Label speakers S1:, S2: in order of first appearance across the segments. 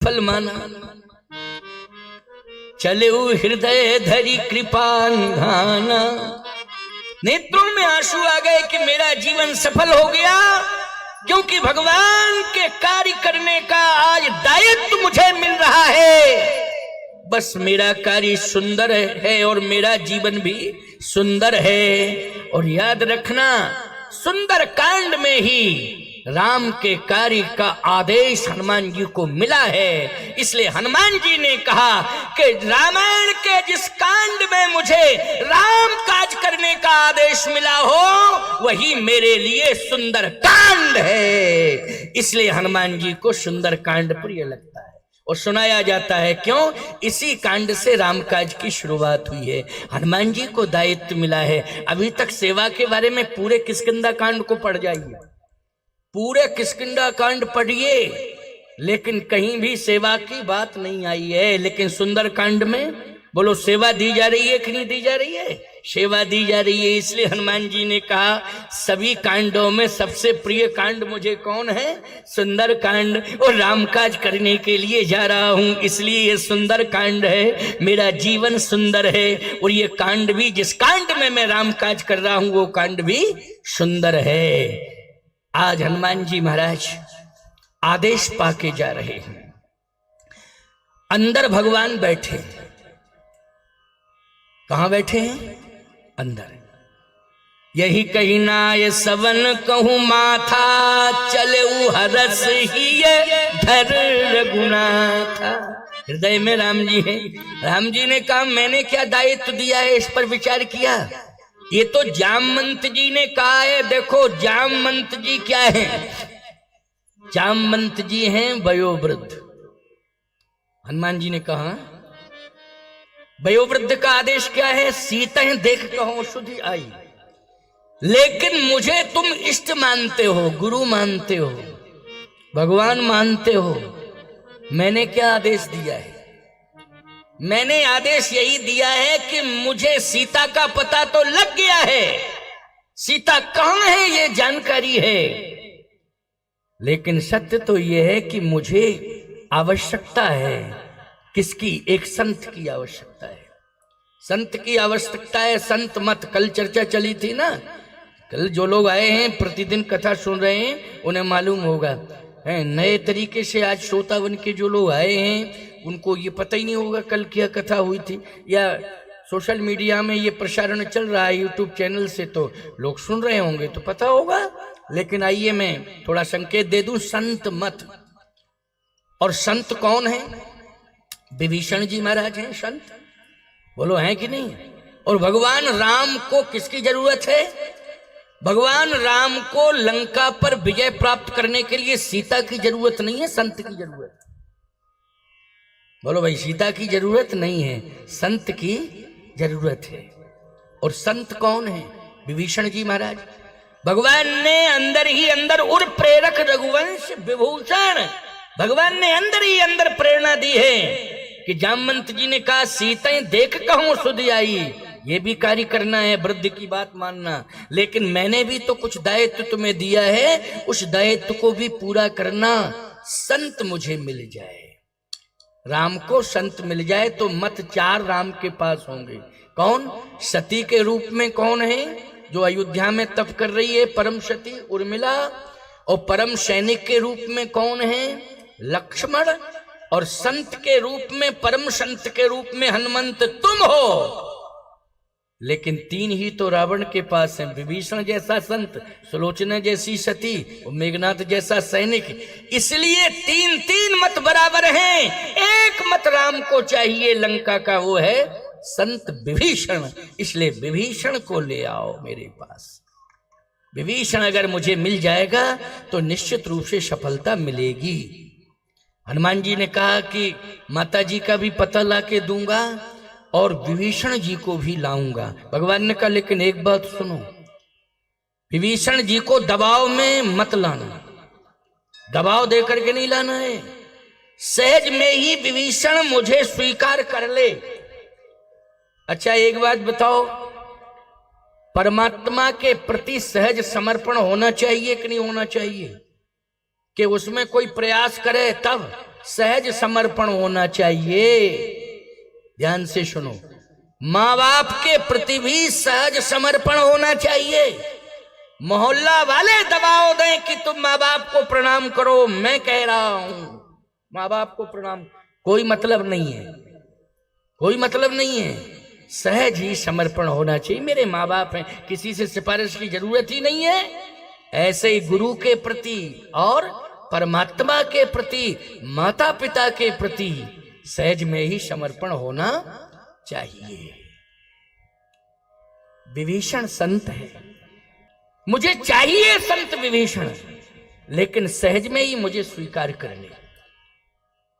S1: विफल माना। चले हृदय धरी कृपान घाना, नेत्रों में आंसू आ गए कि मेरा जीवन सफल हो गया, क्योंकि भगवान के कार्य करने का आज दायित्व मुझे मिल रहा है। बस मेरा कार्य सुंदर है और मेरा जीवन भी सुंदर है। और याद रखना, सुंदर कांड में ही राम के कार्य का आदेश हनुमान जी को मिला है। इसलिए हनुमान जी ने कहा कि रामायण के जिस कांड में मुझे राम काज करने का आदेश मिला हो, वही मेरे लिए सुंदर कांड है। इसलिए हनुमान जी को सुंदर कांड प्रिय लगता है और सुनाया जाता है। क्यों? इसी कांड से रामकाज की शुरुआत हुई है। हनुमान जी को दायित्व मिला है। अभी तक सेवा के बारे में पूरे किष्किंधा कांड को पढ़ जाइए, पूरे किष्किंधा कांड पढ़िए, लेकिन कहीं भी सेवा की बात नहीं आई है। लेकिन सुंदर कांड में बोलो, सेवा दी जा रही है कि नहीं दी जा रही है? सेवा दी जा रही है। इसलिए हनुमान जी ने कहा, सभी कांडों में सबसे प्रिय कांड मुझे कौन है? सुंदर कांड। और रामकाज करने के लिए जा रहा हूं, इसलिए ये सुंदर कांड है। मेरा जीवन सुंदर है और ये कांड भी, जिस कांड में मैं रामकाज कर रहा हूं, वो कांड भी सुंदर है। आज हनुमान जी महाराज आदेश पाके जा रहे हैं। अंदर भगवान बैठे। कहां बैठे हैं? अंदर। यही कही ना ये सवन कहूं माथा, चले हरस ही धर रघुनाथा। हृदय में राम जी हैं। राम जी ने कहा, मैंने क्या दायित्व दिया है, इस पर विचार किया? ये तो जामवंत जी ने कहा है। देखो जामवंत जी क्या है? जामवंत जी हैं वयोवृद्ध। हनुमान जी ने कहा, वयोवृद्ध का आदेश क्या है? सीता देख कहो शुद्धि आई। लेकिन मुझे तुम इष्ट मानते हो, गुरु मानते हो, भगवान मानते हो। मैंने क्या आदेश दिया है? मैंने आदेश यही दिया है कि मुझे सीता का पता तो लग गया है, सीता कहां है ये जानकारी है, लेकिन सत्य तो यह है कि मुझे आवश्यकता है। किसकी? एक संत की आवश्यकता है। संत की आवश्यकता है। संत मत, कल चर्चा चली थी ना, कल जो लोग आए हैं प्रतिदिन कथा सुन रहे हैं उन्हें मालूम होगा है। नए तरीके से आज श्रोता बन के जो लोग आए हैं उनको ये पता ही नहीं होगा कल क्या कथा हुई थी, या सोशल मीडिया में ये प्रसारण चल रहा है यूट्यूब चैनल से, तो लोग सुन रहे होंगे तो पता होगा। लेकिन आइए मैं थोड़ा संकेत दे दूं, संत मत। और संत कौन है? विभीषण जी महाराज हैं संत, बोलो हैं कि नहीं? और भगवान राम को किसकी जरूरत है? भगवान राम को लंका पर विजय प्राप्त करने के लिए सीता की जरूरत नहीं है, संत की जरूरत। बोलो भाई, सीता की जरूरत नहीं है, संत की जरूरत है। और संत कौन है? विभीषण जी महाराज। भगवान ने अंदर ही अंदर उर प्रेरक रघुवंश विभूषण, भगवान ने अंदर ही अंदर प्रेरणा दी है कि जामवंत जी ने कहा, सीता देख कहूं सुधि आई। ये भी कार्य करना है, वृद्ध की बात मानना, लेकिन मैंने भी तो कुछ दायित्व तुम्हें दिया है, उस दायित्व को भी पूरा करना। संत मुझे मिल जाए, राम को संत मिल जाए तो मत चार राम के पास होंगे। कौन? सती के रूप में कौन है जो अयोध्या में तप कर रही है? परम सती उर्मिला। और परम सैनिक के रूप में कौन है? लक्ष्मण। और संत के रूप में, परम संत के रूप में हनुमंत तुम हो। लेकिन तीन ही तो रावण के पास हैं, विभीषण जैसा संत, सुलोचना जैसी सती और मेघनाथ जैसा सैनिक। इसलिए तीन तीन मत बराबर हैं, एक मत राम को चाहिए लंका का, वो है संत विभीषण। इसलिए विभीषण को ले आओ मेरे पास। विभीषण अगर मुझे मिल जाएगा तो निश्चित रूप से सफलता मिलेगी। हनुमान जी ने कहा कि माता जी का भी पता लाके दूंगा और विभीषण जी को भी लाऊंगा। भगवान ने कहा, लेकिन एक बात सुनो, विभीषण जी को दबाव में मत लाना, दबाव दे करके नहीं लाना है। सहज में ही विभीषण मुझे स्वीकार कर ले। अच्छा एक बात बताओ, परमात्मा के प्रति सहज समर्पण होना चाहिए कि नहीं होना चाहिए? कि उसमें कोई प्रयास करे तब सहज समर्पण होना चाहिए। ध्यान से सुनो, माँ बाप के प्रति भी सहज समर्पण होना चाहिए। मोहल्ला वाले दबाव दें कि तुम माँ बाप को प्रणाम करो, मैं कह रहा हूं माँ बाप को प्रणाम, कोई मतलब नहीं है, कोई मतलब नहीं है। सहज ही समर्पण होना चाहिए। मेरे माँ बाप हैं, किसी से सिफारिश की जरूरत ही नहीं है। ऐसे ही गुरु के प्रति और परमात्मा के प्रति, माता पिता के प्रति सहज में ही समर्पण होना चाहिए। विभीषण संत है, मुझे चाहिए संत विभीषण, लेकिन सहज में ही मुझे स्वीकार कर ले।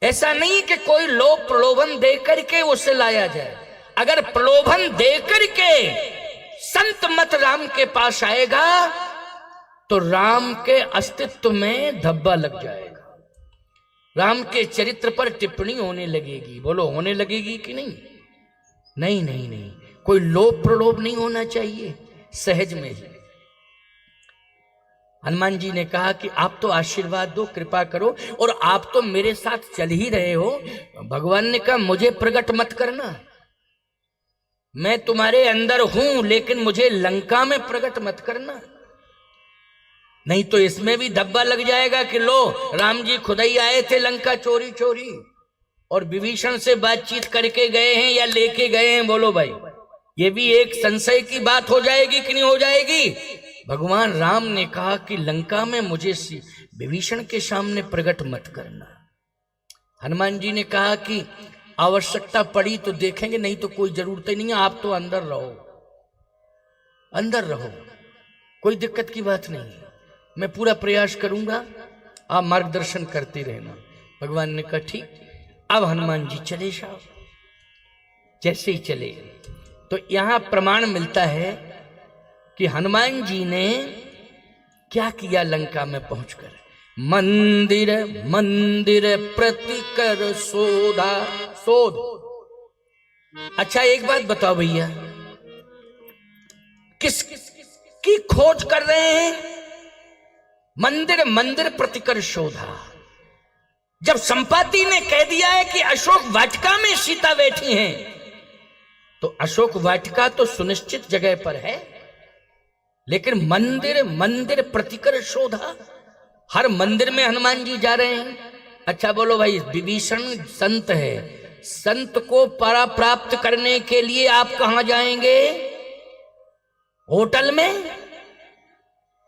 S1: ऐसा नहीं कि कोई लोभ प्रलोभन दे करके उसे लाया जाए। अगर प्रलोभन दे करके संत मत राम के पास आएगा तो राम के अस्तित्व में धब्बा लग जाएगा, राम के चरित्र पर टिप्पणी होने लगेगी। बोलो, होने लगेगी कि नहीं? नहीं नहीं नहीं, कोई लोभ प्रलोभ नहीं होना चाहिए, सहज में ही। हनुमान जी ने कहा कि आप तो आशीर्वाद दो, कृपा करो, और आप तो मेरे साथ चल ही रहे हो। भगवान ने कहा मुझे प्रकट मत करना, मैं तुम्हारे अंदर हूं, लेकिन मुझे लंका में प्रकट मत करना, नहीं तो इसमें भी धब्बा लग जाएगा कि लो राम जी खुद ही आए थे लंका चोरी चोरी और विभीषण से बातचीत करके गए हैं या लेके गए हैं। बोलो भाई, ये भी एक संशय की बात हो जाएगी कि नहीं हो जाएगी? भगवान राम ने कहा कि लंका में मुझे विभीषण के सामने प्रकट मत करना। हनुमान जी ने कहा कि आवश्यकता पड़ी तो देखेंगे, नहीं तो कोई जरूरत ही नहीं है, आप तो अंदर रहो, अंदर रहो, कोई दिक्कत की बात नहीं है, मैं पूरा प्रयास करूंगा, आप मार्गदर्शन करते रहना। भगवान ने कहा ठीक। अब हनुमान जी चले साहब। जैसे ही चले तो यहां प्रमाण मिलता है कि हनुमान जी ने क्या किया लंका में पहुंचकर। मंदिर मंदिर प्रतिकर सोधा शोध। अच्छा एक बात बताओ भैया, किस की खोज कर रहे हैं? मंदिर मंदिर प्रतिकर शोधा। जब संपाति ने कह दिया है कि अशोक वाटिका में सीता बैठी हैं, तो अशोक वाटिका तो सुनिश्चित जगह पर है, लेकिन मंदिर मंदिर प्रतिकर शोधा, हर मंदिर में हनुमान जी जा रहे हैं। अच्छा बोलो भाई, विभीषण संत है, संत को परा प्राप्त करने के लिए आप कहां जाएंगे? होटल में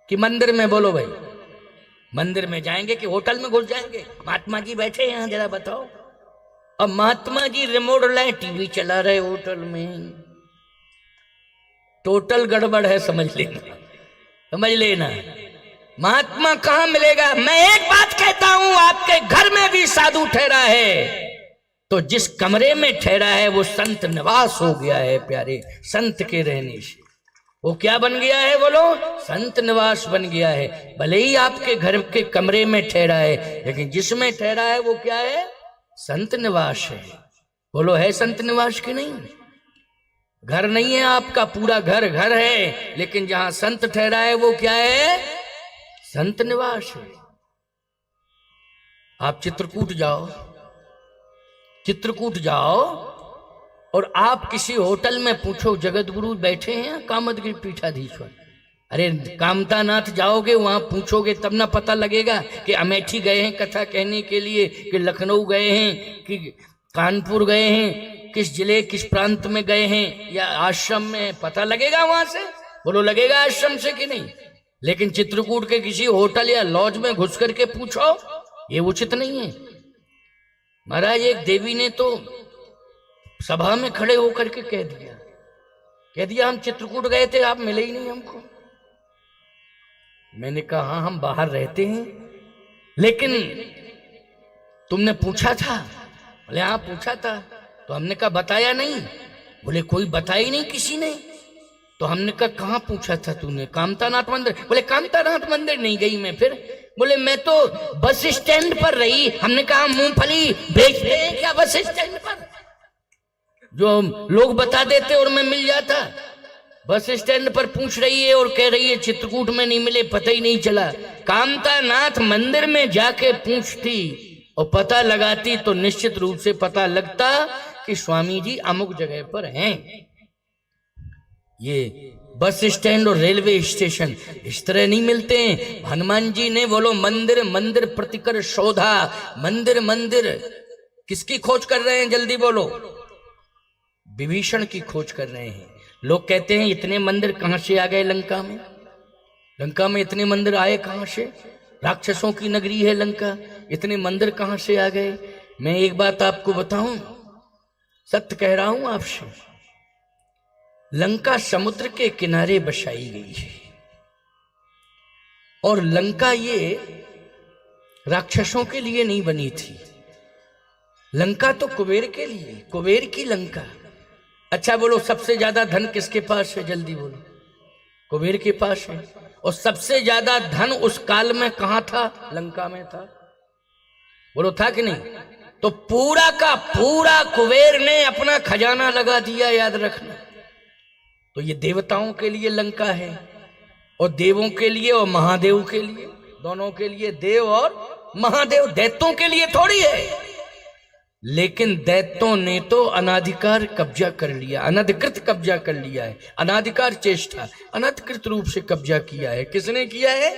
S1: कि मंदिर में? बोलो भाई, मंदिर में जाएंगे कि होटल में घुस जाएंगे? महात्मा जी बैठे हैं यहां, जरा बताओ। अब महात्मा जी रिमोट लाए, टीवी चला रहे होटल में, टोटल गड़बड़ है, समझ लेना, समझ लेना। महात्मा कहां मिलेगा? मैं एक बात कहता हूं, आपके घर में भी साधु ठहरा है, तो जिस कमरे में ठहरा है वो संत निवास हो गया है प्यारे। संत के रहने से वो क्या बन गया है? बोलो, संत निवास बन गया है। भले ही आपके घर के कमरे में ठहरा है, लेकिन जिसमें ठहरा है वो क्या है? संत निवास है। बोलो, है संत निवास की नहीं? घर नहीं है आपका, पूरा घर घर है, लेकिन जहां संत ठहरा है वो क्या है? संत निवास है। आप चित्रकूट जाओ, चित्रकूट जाओ और आप किसी होटल में पूछो जगत गुरु बैठे हैं कामदगिरि पीठाधीश्वर, अरे कामतानाथ जाओगे वहां पूछोगे तब ना पता लगेगा कि अमेठी गए हैं कथा कहने के लिए, कि लखनऊ गए हैं, कि कानपुर गए हैं, किस जिले किस प्रांत में गए हैं, या आश्रम में, पता लगेगा वहां से। बोलो, लगेगा आश्रम से कि नहीं? लेकिन चित्रकूट के किसी होटल या लॉज में घुस करके पूछो, ये उचित नहीं है। महाराज एक देवी ने तो सभा में खड़े होकर के कह दिया हम चित्रकूट गए थे, आप मिले ही नहीं हमको। मैंने कहा हाँ, हम बाहर रहते हैं, लेकिन तुमने पूछा था? बोले हाँ पूछा था। तो हमने कहा बताया नहीं? बोले कोई बताया ही नहीं किसी ने। तो हमने कहा कहाँ पूछा था तूने? कामतानाथ मंदिर। बोले कामतानाथ मंदिर नहीं गई मैं। फिर बोले मैं तो बस स्टैंड पर रही। हमने कहा मूंगफली बेचते हैं क्या बस स्टैंड पर? जो लोग बता देते और मैं मिल जाता। बस स्टैंड पर पूछ रही है और कह रही है चित्रकूट में नहीं मिले, पता ही नहीं चला। कामतानाथ मंदिर में जाके पूछती और पता लगाती तो निश्चित रूप से पता लगता कि स्वामी जी अमुक जगह पर हैं। ये बस स्टैंड और रेलवे स्टेशन इस तरह नहीं मिलते हैं। हनुमान जी ने बोलो मंदिर मंदिर प्रतिकर शोधा, मंदिर मंदिर किसकी खोज कर रहे हैं? जल्दी बोलो। विभीषण की खोज कर रहे हैं। लोग कहते हैं इतने मंदिर कहां से आ गए लंका में? लंका में इतने मंदिर आए कहां से? राक्षसों की नगरी है लंका, इतने मंदिर कहां से आ गए? मैं एक बात आपको बताऊं, सत्य कह रहा हूं आपसे, लंका समुद्र के किनारे बसाई गई है और लंका ये राक्षसों के लिए नहीं बनी थी। लंका तो कुबेर के लिए, कुबेर की लंका। अच्छा बोलो, सबसे ज्यादा धन किसके पास है? जल्दी बोलो। कुबेर के पास है। और सबसे ज्यादा धन उस काल में कहां था? लंका में था। बोलो था कि नहीं? तो पूरा का पूरा कुबेर ने अपना खजाना लगा दिया, याद रखना। तो ये देवताओं के लिए लंका है और देवों के लिए और महादेव के लिए, दोनों के लिए, देव और महादेव। दैत्यों के लिए थोड़ी है। लेकिन दैत्यों ने तो अनाधिकार कब्जा कर लिया, अनधिकृत कब्जा कर लिया है। अनाधिकार चेष्टा, अनधिकृत रूप से कब्जा किया है। किसने किया है?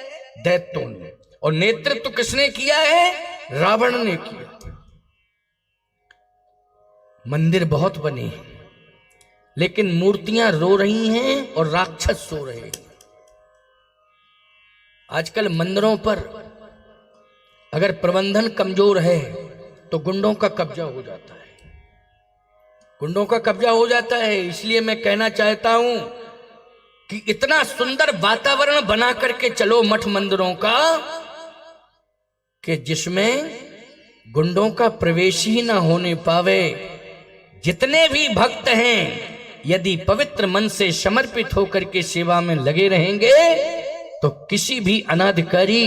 S1: दैत्यों ने। और नेतृत्व किसने किया है? रावण ने किया। मंदिर बहुत बने हैं लेकिन मूर्तियां रो रही हैं और राक्षस सो रहे हैं। आजकल मंदिरों पर अगर प्रबंधन कमजोर है तो गुंडों का कब्जा हो जाता है, गुंडों का कब्जा हो जाता है। इसलिए मैं कहना चाहता हूं कि इतना सुंदर वातावरण बना करके चलो मठ मंदिरों का कि जिसमें गुंडों का प्रवेश ही ना होने पावे। जितने भी भक्त हैं यदि पवित्र मन से समर्पित होकर के सेवा में लगे रहेंगे तो किसी भी अनाधिकारी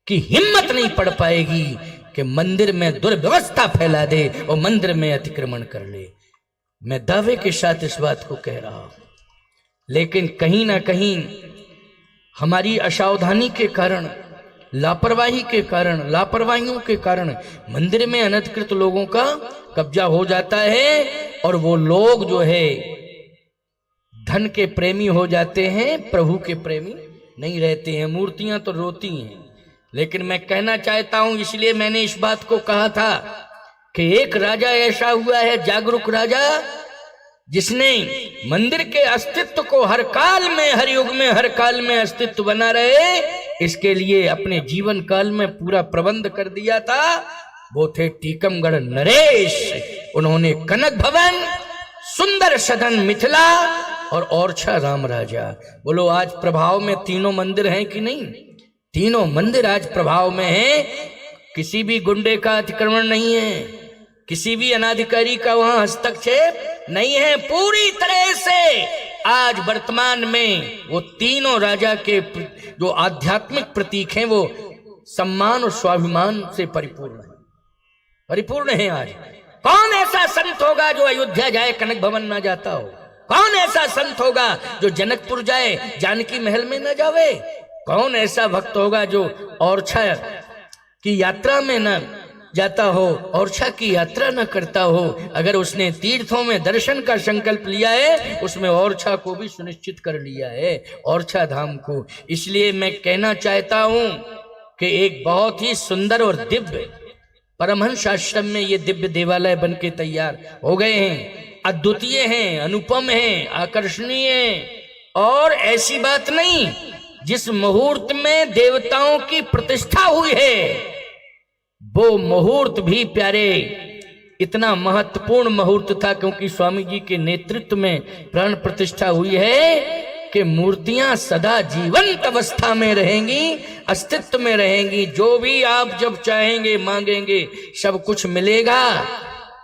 S1: की हिम्मत नहीं पड़ पाएगी कि मंदिर में दुर्व्यवस्था फैला दे और मंदिर में अतिक्रमण कर ले। मैं दावे के साथ इस बात को कह रहा हूं। लेकिन कहीं ना कहीं हमारी असावधानी के कारण, लापरवाही के कारण, लापरवाहियों के कारण मंदिर में अनधिकृत लोगों का कब्जा हो जाता है और वो लोग जो है धन के प्रेमी हो जाते हैं, प्रभु के प्रेमी नहीं रहते हैं। मूर्तियां तो रोती हैं। लेकिन मैं कहना चाहता हूं, इसलिए मैंने इस बात को कहा था कि एक राजा ऐसा हुआ है, जागरूक राजा, जिसने मंदिर के अस्तित्व को हर काल में, हर युग में, हर काल में अस्तित्व बना रहे, इसके लिए अपने जीवन काल में पूरा प्रबंध कर दिया था। वो थे टीकमगढ़ नरेश। उन्होंने कनक भवन, सुंदर सदन मिथिला और ओरछा राम राजा। बोलो आज प्रभाव में तीनों मंदिर हैं कि नहीं? तीनों मंदिर आज प्रभाव में हैं। किसी भी गुंडे का अतिक्रमण नहीं है, किसी भी अनाधिकारी का वहां हस्तक्षेप नहीं है। पूरी तरह से आज वर्तमान में वो तीनों राजा के जो आध्यात्मिक प्रतीक हैं वो सम्मान और स्वाभिमान से परिपूर्ण है, परिपूर्ण है। आज कौन ऐसा संत होगा जो अयोध्या जाए कनक भवन ना जाता हो? कौन ऐसा संत होगा जो जनकपुर जाए जानकी महल में न जावे? कौन ऐसा भक्त होगा जो ओरछा की यात्रा में न जाता हो, ओरछा की यात्रा न करता हो? अगर उसने तीर्थों में दर्शन का संकल्प लिया है, उसमें ओरछा को भी सुनिश्चित कर लिया है, ओरछा धाम को। इसलिए मैं कहना चाहता हूं कि एक बहुत ही सुंदर और दिव्य परमहंस आश्रम में ये दिव्य देवालय बन के तैयार हो गए हैं। अद्वितीय हैं, अनुपम हैं, आकर्षणीय हैं। और ऐसी बात नहीं, जिस मुहूर्त में देवताओं की प्रतिष्ठा हुई है वो मुहूर्त भी प्यारे इतना महत्वपूर्ण मुहूर्त था, क्योंकि स्वामी जी के नेतृत्व में प्राण प्रतिष्ठा हुई है कि मूर्तियां सदा जीवंत अवस्था में रहेंगी, अस्तित्व में रहेंगी। जो भी आप जब चाहेंगे मांगेंगे सब कुछ मिलेगा।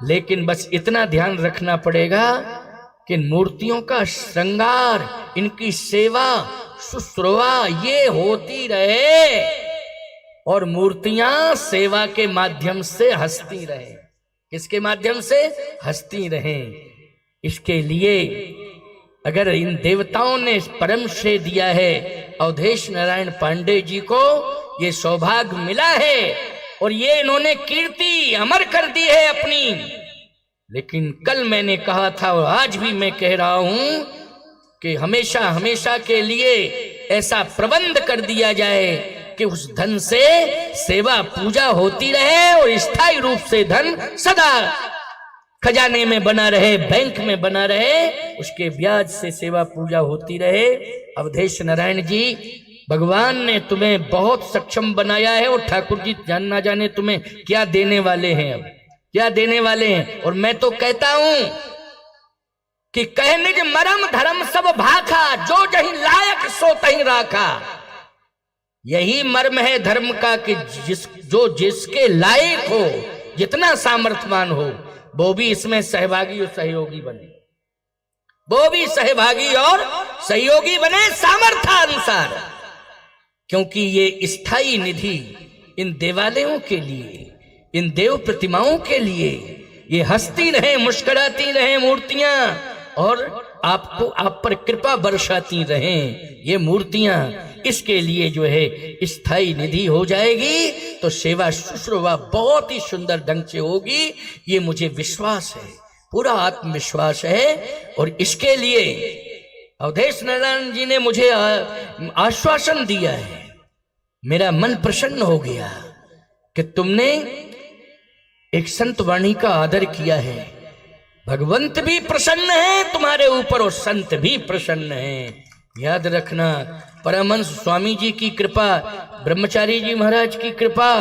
S1: लेकिन बस इतना ध्यान रखना पड़ेगा कि मूर्तियों का श्रृंगार, इनकी सेवा शुश्रूषा ये होती रहे और मूर्तियां सेवा के माध्यम से हंसती रहे। किसके माध्यम से? हंसती रहे। इसके लिए अगर इन देवताओं ने परम श्रेय दिया है, अवधेश नारायण पांडे जी को ये सौभाग्य मिला है और ये इन्होंने कीर्ति अमर कर दी है अपनी। लेकिन कल मैंने कहा था और आज भी मैं कह रहा हूं कि हमेशा हमेशा के लिए ऐसा प्रबंध कर दिया जाए कि उस धन से सेवा पूजा होती रहे और स्थायी रूप से धन सदा खजाने में बना रहे, बैंक में बना रहे, उसके ब्याज से सेवा पूजा होती रहे। अवधेश नारायण जी, भगवान ने तुम्हें बहुत सक्षम बनाया है और ठाकुर जी जान ना जाने तुम्हें क्या देने वाले हैं, अब क्या देने वाले हैं। और मैं तो कहता हूं कि कह निज मरम धर्म सब भाखा, जो जही लायक सो तही राखा। यही मर्म है धर्म का कि जिसके लायक हो, जितना सामर्थ्यवान हो, वो भी इसमें सहभागी और सहयोगी बने, वो भी सहभागी और सहयोगी बने सामर्थ्यानुसार। क्योंकि ये स्थायी निधि इन देवालयों के लिए, इन देव प्रतिमाओं के लिए, ये हंसती रहे, मुस्कुराती रहे मूर्तियां और आपको आप पर कृपा बरसाती रहें ये मूर्तियां, इसके लिए जो है स्थायी निधि हो जाएगी तो सेवा शुश्रूषा बहुत ही सुंदर ढंग से होगी, ये मुझे विश्वास है, पूरा आत्मविश्वास है। और इसके लिए अवधेश नारायण जी ने मुझे आश्वासन दिया है, मेरा मन प्रसन्न हो गया कि तुमने एक संत वाणी का आदर किया है। भगवंत भी प्रसन्न है तुम्हारे ऊपर और संत भी प्रसन्न है। याद रखना, परमहंस स्वामी जी की कृपा, ब्रह्मचारी जी महाराज की कृपा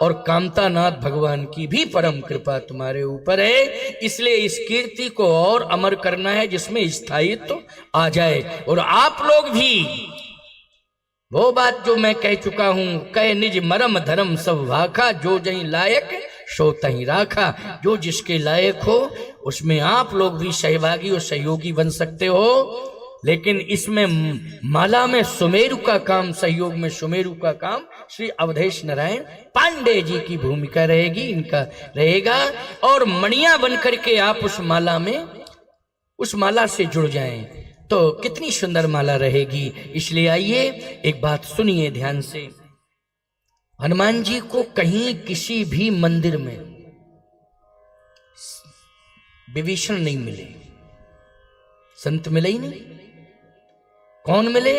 S1: और कामतानाथ भगवान की भी परम कृपा तुम्हारे ऊपर है। इसलिए इस कीर्ति को और अमर करना है जिसमें स्थायित्व आ जाए। और आप लोग भी वो बात जो मैं कह चुका हूं, कह निज मरम धर्म सब भाखा, जो जहीं लायक सो तहीं राखा। जो जिसके लायक हो उसमें आप लोग भी सहभागी और सहयोगी बन सकते हो। लेकिन इसमें माला में सुमेरु का काम, सहयोग में सुमेरु का काम श्री अवधेश नारायण पांडे जी की भूमिका रहेगी, इनका रहेगा। और मणिया बनकर के आप उस माला में, उस माला से जुड़ जाएं तो कितनी सुंदर माला रहेगी। इसलिए आइए एक बात सुनिए ध्यान से। हनुमान जी को कहीं किसी भी मंदिर में विभीषण नहीं मिले, संत मिले ही नहीं। कौन मिले?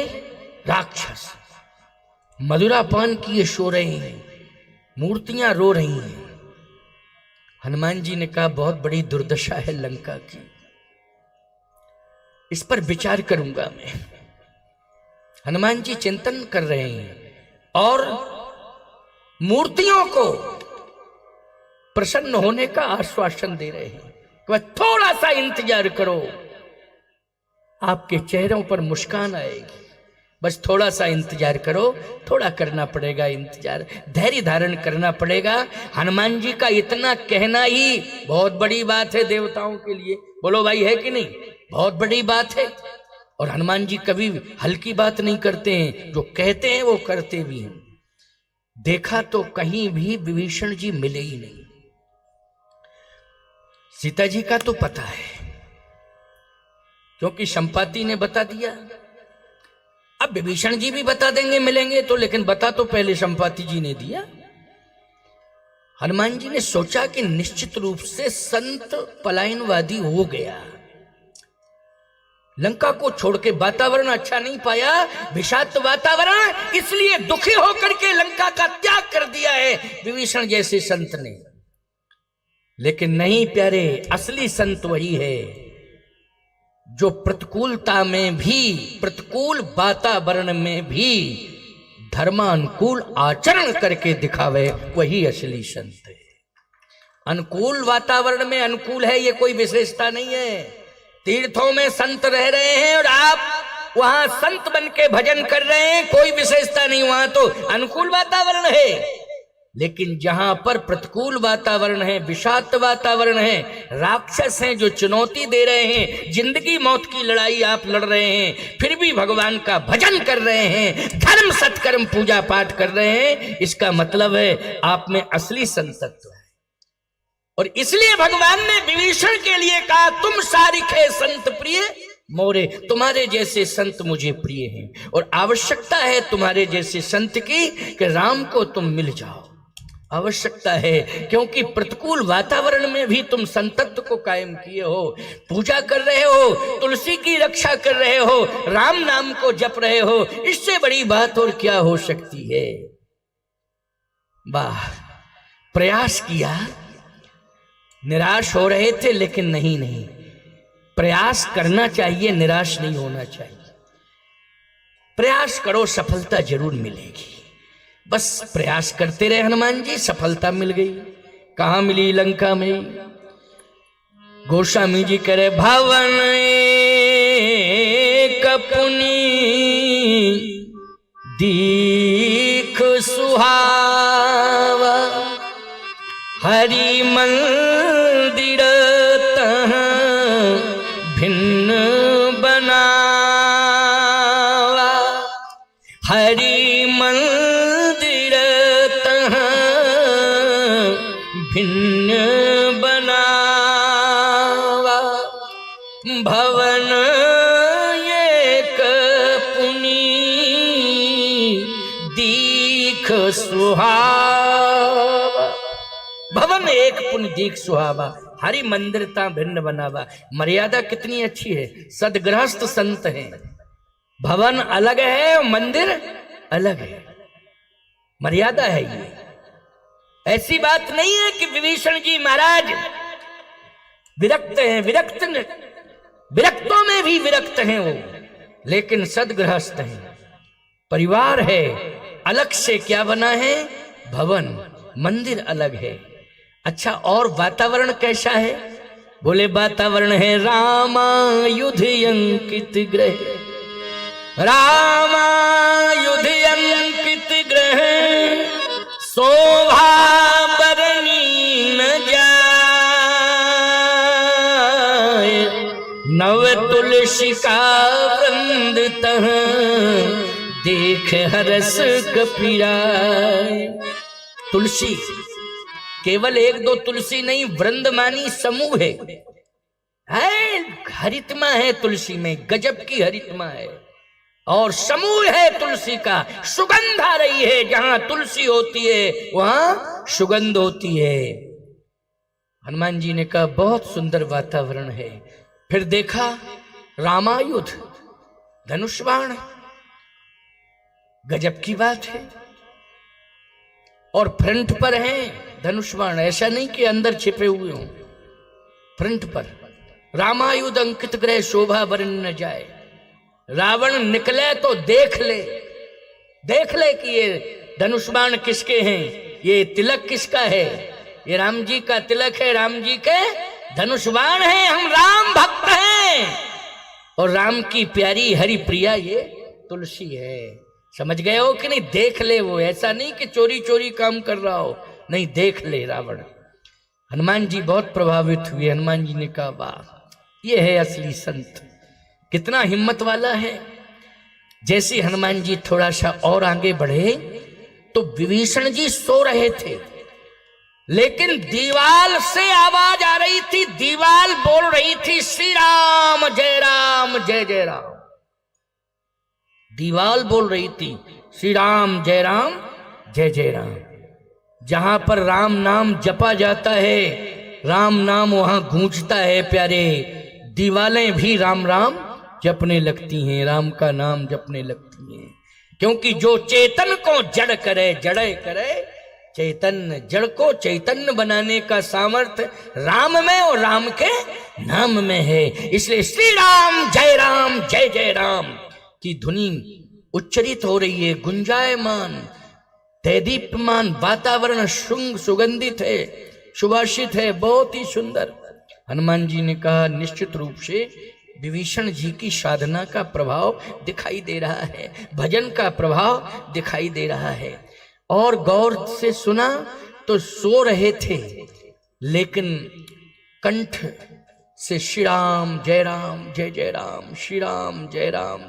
S1: राक्षस। मधुरा पान किए सो रहे हैं, मूर्तियां रो रही हैं। हनुमान जी ने कहा बहुत बड़ी दुर्दशा है लंका की, इस पर विचार करूंगा मैं। हनुमान जी चिंतन कर रहे हैं और मूर्तियों को प्रसन्न होने का आश्वासन दे रहे हैं कि थोड़ा सा इंतजार करो, आपके चेहरों पर मुस्कान आएगी, बस थोड़ा सा इंतजार करो। थोड़ा करना पड़ेगा इंतजार, धैर्य धारण करना पड़ेगा। हनुमान जी का इतना कहना ही बहुत बड़ी बात है देवताओं के लिए। बोलो भाई, है कि नहीं? बहुत बड़ी बात है। और हनुमान जी कभी हल्की बात नहीं करते हैं, जो कहते हैं वो करते भी हैं। देखा तो कहीं भी विभीषण जी मिले ही नहीं। सीता जी का तो पता है क्योंकि संपाति ने बता दिया। अब विभीषण जी भी बता देंगे मिलेंगे तो, लेकिन बता तो पहले संपाति जी ने दिया। हनुमान जी ने सोचा कि निश्चित रूप से संत पलायनवादी हो गया, लंका को छोड़ के वातावरण अच्छा नहीं पाया, विषाक्त वातावरण, इसलिए दुखी होकर के लंका का त्याग कर दिया है विभीषण जैसे संत ने। लेकिन नहीं प्यारे, असली संत वही है जो प्रतिकूलता में भी, प्रतिकूल वातावरण में भी धर्मानुकूल आचरण करके दिखावे, वही असली संत है। अनुकूल वातावरण में अनुकूल है ये कोई विशेषता नहीं है। तीर्थों में संत रह रहे हैं और आप वहां संत बन के भजन कर रहे हैं, कोई विशेषता नहीं, वहां तो अनुकूल वातावरण है। लेकिन जहां पर प्रतिकूल वातावरण है, विषाक्त वातावरण है, राक्षस हैं जो चुनौती दे रहे हैं, जिंदगी मौत की लड़ाई आप लड़ रहे हैं, फिर भी भगवान का भजन कर रहे हैं, धर्म सत्कर्म पूजा पाठ कर रहे हैं, इसका मतलब है आप में असली संतत्व है। और इसलिए भगवान ने विभीषण के लिए कहा, तुम सारिखे संत प्रिय मोरे, तुम्हारे जैसे संत मुझे प्रिय हैं और आवश्यकता है तुम्हारे जैसे संत की कि राम को तुम मिल जाओ। आवश्यकता है, क्योंकि प्रतिकूल वातावरण में भी तुम संतत्व को कायम किए हो, पूजा कर रहे हो, तुलसी की रक्षा कर रहे हो, राम नाम को जप रहे हो, इससे बड़ी बात और क्या हो सकती है। वाह, प्रयास किया, निराश हो रहे थे लेकिन नहीं, प्रयास करना चाहिए, निराश नहीं होना चाहिए। प्रयास करो, सफलता जरूर मिलेगी। बस प्रयास करते रहे हनुमान जी, सफलता मिल गई। कहां मिली? लंका में। गोस्वामी जी करे भवन कपुनी दीख सुहावा, हरि मंदिर तह भिन्न बनावा, हरि मंदिर तह भिन्न बनावा, भवन एक पुनी दीख सुहावा, भवन एक पुण्य दीख सुहावा, हरि मंदिर ता भिन्न बनावा। मर्यादा कितनी अच्छी है, सदगृहस्थ संत है। भवन अलग है, मंदिर अलग है, मर्यादा है ये। ऐसी बात नहीं है कि विभीषण जी महाराज विरक्त हैं, विरक्तों में भी विरक्त हैं वो, लेकिन सदगृहस्थ हैं, परिवार है। अलग से क्या बना है? भवन, मंदिर अलग है। अच्छा, और वातावरण कैसा है? बोले वातावरण है रामायुध अंकित गृह, रामायुध अंकित गृह, शोभा बरनी न जाए, नव तुलसी का वृंद तह देख हरस कपिराए। तुलसी केवल एक दो तुलसी नहीं, वृंदमानी समूह है, हरितमा है तुलसी में, गजब की हरितमा है, और समूह है तुलसी का। सुगंध आ रही है, जहां तुलसी होती है वहां सुगंध होती है। हनुमान जी ने कहा बहुत सुंदर वातावरण है। फिर देखा रामायुध, धनुष बाण, गजब की बात है, और फ्रंट पर है धनुष बाण, ऐसा नहीं कि अंदर छिपे हुए हों, फ्रंट पर रामायुध अंकित ग्रह, शोभा बरन न जाए। रावण निकले तो देख ले कि ये धनुष बाण किसके हैं, ये तिलक किसका है, ये राम जी का तिलक है, राम जी के धनुष बाण है, हम राम भक्त हैं, और राम की प्यारी हरि प्रिया ये तुलसी है। समझ गए हो कि नहीं? देख ले वो, ऐसा नहीं कि चोरी चोरी काम कर रहा हो, नहीं, देख ले रावण। हनुमान जी बहुत प्रभावित हुए। हनुमान जी ने कहा वाह, ये है असली संत, कितना हिम्मत वाला है। जैसे हनुमान जी थोड़ा सा और आगे बढ़े तो विभीषण जी सो रहे थे, लेकिन दीवाल से आवाज आ रही थी, दीवाल बोल रही थी श्री राम जय जय राम। दीवाल बोल रही थी श्री राम जय राम। जहां पर राम नाम जपा जाता है, राम नाम वहां गूंजता है प्यारे, दीवालें भी राम राम जपने लगती हैं, राम का नाम जपने लगती हैं। क्योंकि जो चेतन को जड़ करे, जड़े करे चैतन्य, जड़ को चैतन्य बनाने का सामर्थ्य राम में और राम के नाम में है। इसलिए श्री राम जय राम की ध्वनि उच्चरित हो रही है, गुंजायमान, दैदीप्यमान, वातावरण सुगंधित है, सुभाषित है, बहुत ही सुंदर। हनुमान जी ने कहा निश्चित रूप से विभीषण जी की साधना का प्रभाव दिखाई दे रहा है, भजन का प्रभाव दिखाई दे रहा है। और गौर से सुना तो सो रहे थे, लेकिन कंठ से श्री राम जय राम, श्री राम जय राम,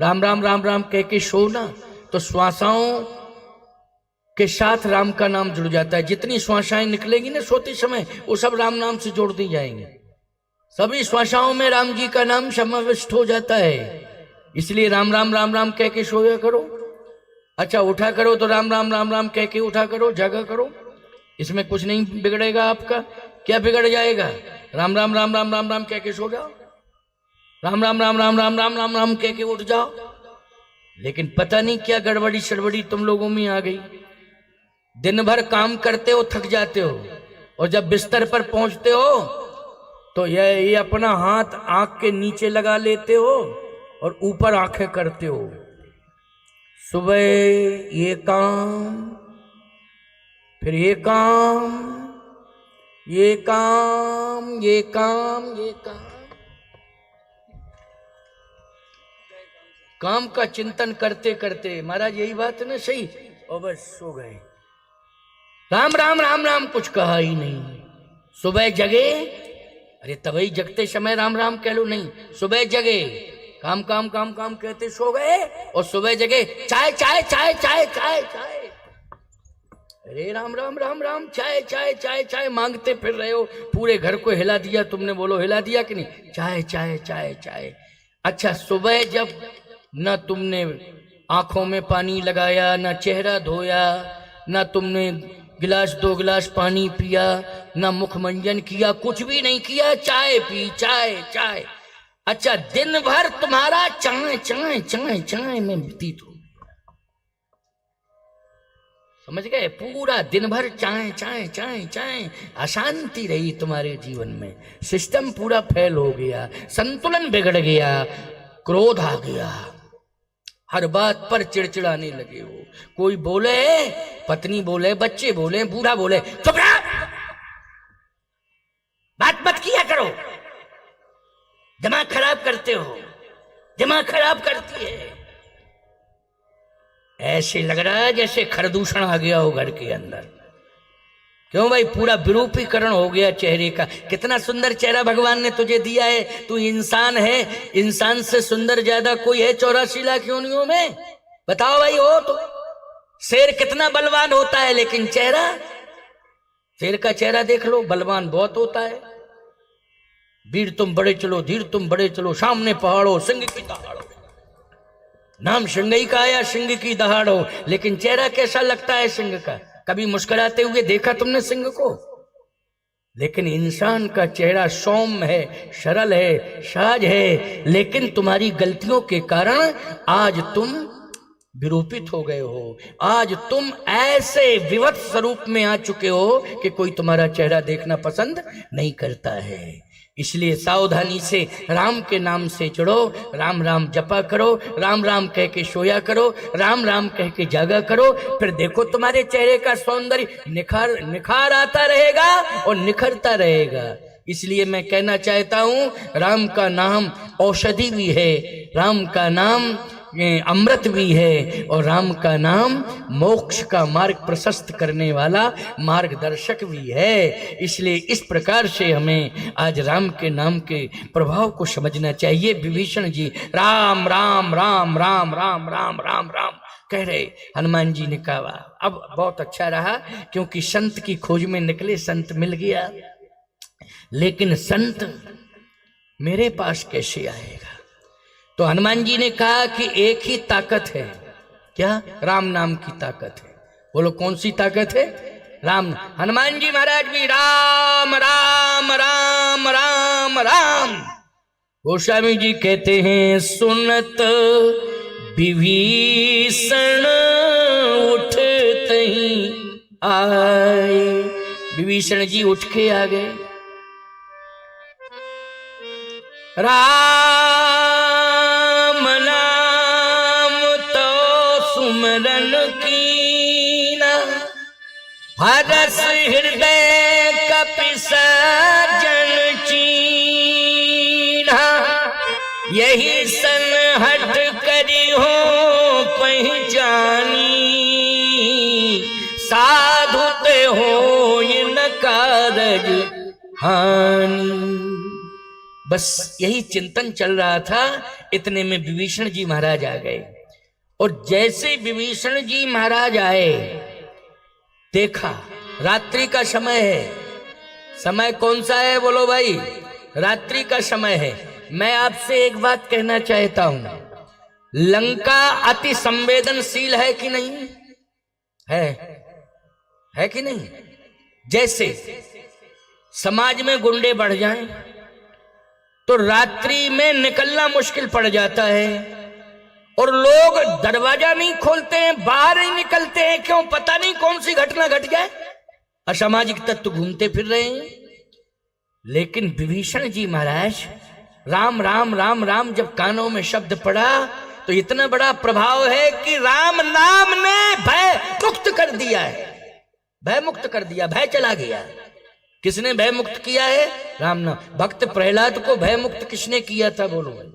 S1: राम राम कह के सोना तो श्वासाओं के साथ राम का नाम जुड़ जाता है। जितनी श्वासाएं निकलेगी ना सोते समय, वो सब राम नाम से जोड़ दी जाएंगे, सभी श्वासाओं में राम जी का नाम समाविष्ट हो जाता है। इसलिए राम राम कह के सोया करो, अच्छा उठा करो तो राम राम राम राम कह के उठा करो, जागा करो, इसमें कुछ नहीं बिगड़ेगा आपका। क्या बिगड़ जाएगा? राम राम राम राम राम राम कह के सो जाओ, राम राम राम राम राम राम राम राम कह के उठ जाओ। लेकिन पता नहीं क्या गड़बड़ी सड़बड़ी तुम लोगों में आ गई। दिन भर काम करते हो, थक जाते हो, और जब बिस्तर पर पहुंचते हो तो ये अपना हाथ आंख के नीचे लगा लेते हो और ऊपर आंखें करते हो। सुबह ये काम, फिर ये काम, ये काम, ये काम, ये काम का चिंतन करते करते महाराज यही बात है ना, सही, और बस सो गए। राम राम राम राम कुछ कहा ही नहीं। सुबह जगे, अरे तभी जगते समय राम राम कह लो, नहीं, सुबह जगे, काम काम काम काम कहते सो गए, और सुबह जगे चाय चाय चाय चाय चाय चाय, अरे राम राम राम राम चाय चाय चाय चाय मांगते फिर रहे हो। पूरे घर को हिला दिया तुमने, बोलो हिला दिया कि नहीं? चाय चाय चाय चाय। अच्छा सुबह जब न तुमने आंखों में पानी लगाया, न चेहरा धोया, न तुमने गिलास 2 गिलास पानी पिया, न मुख मंजन किया, कुछ भी नहीं किया, चाय पी, चाय चाय। अच्छा दिन भर तुम्हारा चाय चाय चाय चाय में व्यतीत हो, समझ गए? पूरा दिन भर चाय चाय चाय चाय, अशांति रही तुम्हारे जीवन में, सिस्टम पूरा फेल हो गया, संतुलन बिगड़ गया, क्रोध आ गया, हर बात पर चिड़चिड़ाने लगे हो। कोई बोले, पत्नी बोले, बच्चे बोले, बूढ़ा बोले, चुप रहो, बात मत किया करो, दिमाग खराब करते हो, दिमाग खराब करती है। ऐसे लग रहा है जैसे खरदूषण आ गया हो घर के अंदर। क्यों भाई? पूरा विरूपीकरण हो गया चेहरे का। कितना सुंदर चेहरा भगवान ने तुझे दिया है, तू इंसान है, इंसान से सुंदर ज्यादा कोई है 84 लाख योनियों में? बताओ भाई। हो तो शेर कितना बलवान होता है, लेकिन चेहरा, शेर का चेहरा देख लो, बलवान बहुत होता है। वीर तुम बड़े चलो, धीर तुम बड़े चलो, सामने पहाड़ो, सिंह की दहाड़ो, नाम सिंह का आया, सिंह की दहाड़ो। लेकिन चेहरा कैसा लगता है सिंह का? कभी मुस्कुराते हुए देखा तुमने सिंह को? लेकिन इंसान का चेहरा सौम्य है, सरल है, सहज है। लेकिन तुम्हारी गलतियों के कारण आज तुम विरूपित हो गए हो। आज तुम ऐसे विवत् स्वरूप में आ चुके हो कि कोई तुम्हारा चेहरा देखना पसंद नहीं करता है। इसलिए सावधानी से राम के नाम से जुड़ो, राम राम जपा करो, राम राम कह के सोया करो, राम राम कह के जागा करो। फिर देखो तुम्हारे चेहरे का सौंदर्य निखार आता रहेगा और निखरता रहेगा। इसलिए मैं कहना चाहता हूँ, राम का नाम औषधि भी है, राम का नाम अमृत भी है, और राम का नाम मोक्ष का मार्ग प्रशस्त करने वाला मार्गदर्शक भी है। इसलिए इस प्रकार से हमें आज राम के नाम के प्रभाव को समझना चाहिए। विभीषण जी राम राम राम राम राम राम राम राम कह रहे, हनुमान जी ने कहा अब बहुत अच्छा रहा, क्योंकि संत की खोज में निकले, संत मिल गया। लेकिन संत मेरे पास कैसे आएगा? तो हनुमान जी ने कहा कि एक ही ताकत है। क्या? राम नाम की ताकत है। बोलो कौन सी ताकत है? राम। हनुमान जी महाराज भी राम राम राम राम राम। गोस्वामी जी कहते हैं, सुनत विभीषण उठते ही आए। विभीषण जी उठ के आ गए। सुमरन कीना, हरस हृदय कपिसर्जन चीन्हा। यही सनहट करी हो पहचानी, साधुते हो न कारज हानि। बस यही चिंतन चल रहा था, इतने में विभीषण जी महाराज आ गए। और जैसे विभीषण जी महाराज आए, देखा रात्रि का समय है। समय कौन सा है? बोलो भाई, रात्रि का समय है। मैं आपसे एक बात कहना चाहता हूं, लंका अति संवेदनशील है कि नहीं है कि नहीं? जैसे समाज में गुंडे बढ़ जाएं तो रात्रि में निकलना मुश्किल पड़ जाता है और लोग दरवाजा नहीं खोलते हैं, बाहर ही निकलते हैं। क्यों? पता नहीं कौन सी घटना घट जाए। असामाजिक तत्व घूमते फिर रहे हैं। लेकिन विभीषण जी महाराज राम राम राम राम जब कानों में शब्द पड़ा तो इतना बड़ा प्रभाव है कि राम नाम ने भय मुक्त कर दिया है। भय मुक्त कर दिया, भय चला गया। किसने भय मुक्त किया है? राम नाम। भक्त प्रहलाद को भय मुक्त किसने किया था? बोलो भाई।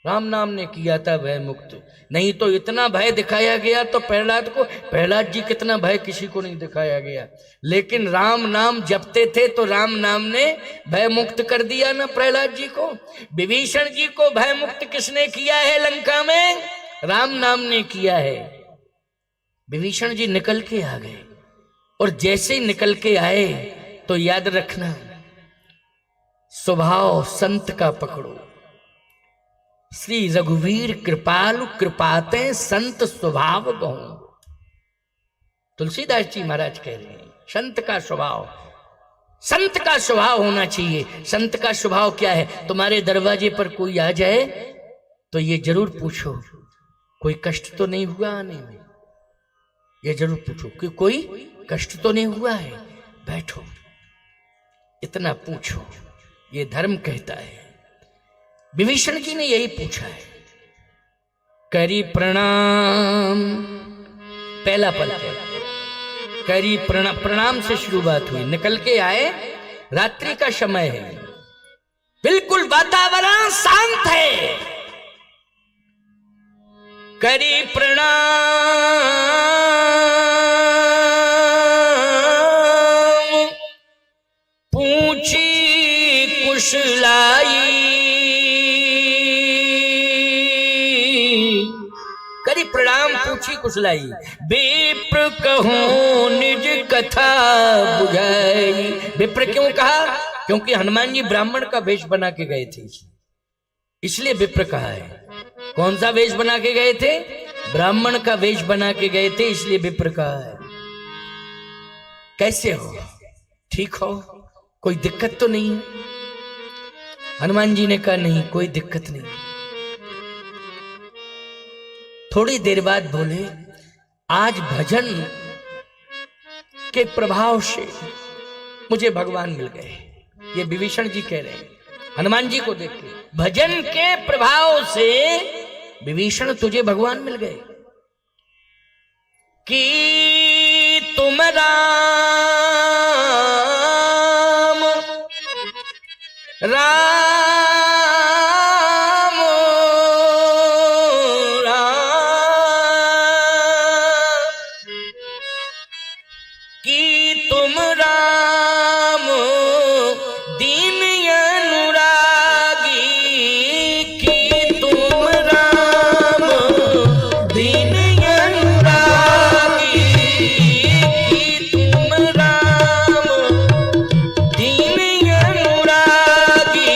S1: राम नाम ने किया था भय मुक्त। नहीं तो इतना भय दिखाया गया तो प्रहलाद जी कितना भय किसी को नहीं दिखाया गया। लेकिन राम नाम जपते थे तो राम नाम ने भय मुक्त कर दिया ना प्रहलाद जी को। विभीषण जी को भय मुक्त किसने किया है लंका में? राम नाम ने किया है। विभीषण जी निकल के आ गए और जैसे ही निकल के आए तो याद रखना, स्वभाव संत का पकड़ो। श्री रघुवीर कृपालु कृपाते संत स्वभाव गहूं। तुलसीदास जी महाराज कह रहे हैं संत का स्वभाव होना चाहिए। संत का स्वभाव क्या है? तुम्हारे दरवाजे पर कोई आ जाए तो ये जरूर पूछो कोई कष्ट तो नहीं हुआ आने में। ये जरूर पूछो कि कोई कष्ट तो नहीं हुआ है, बैठो, इतना पूछो। ये धर्म कहता है। विभीषण जी ने यही पूछा है। करी प्रणाम, पहला पल है करी प्रणाम से शुरुआत हुई। निकल के आए, रात्रि का समय है, बिल्कुल वातावरण शांत है। करी प्रणाम, पूछी कुशलाई। करी प्रणाम, पूछी कुशलाई। विप्र कहूं निज कथा बुझाई। विप्र क्यों कहा? क्योंकि हनुमान जी ब्राह्मण का वेश बना के गए थे, इसलिए विप्र कहा है। कौन सा वेश बना के गए थे? ब्राह्मण का वेश बना के गए थे, इसलिए विप्र कहा है। कैसे हो? ठीक हो? कोई दिक्कत तो नहीं है? हनुमान जी ने कहा नहीं, कोई दिक्कत नहीं। थोड़ी देर बाद बोले, आज भजन के प्रभाव से मुझे भगवान मिल गए। ये विभीषण जी कह रहे हैं हनुमान जी को देख के, भजन के प्रभाव से विभीषण तुझे भगवान मिल गए। कि तुम राम राम राम, कि तुम राम दीन अनुरागी। कि तुम राम दीन अनुरागी। कि तुम राम दीन अनुरागी।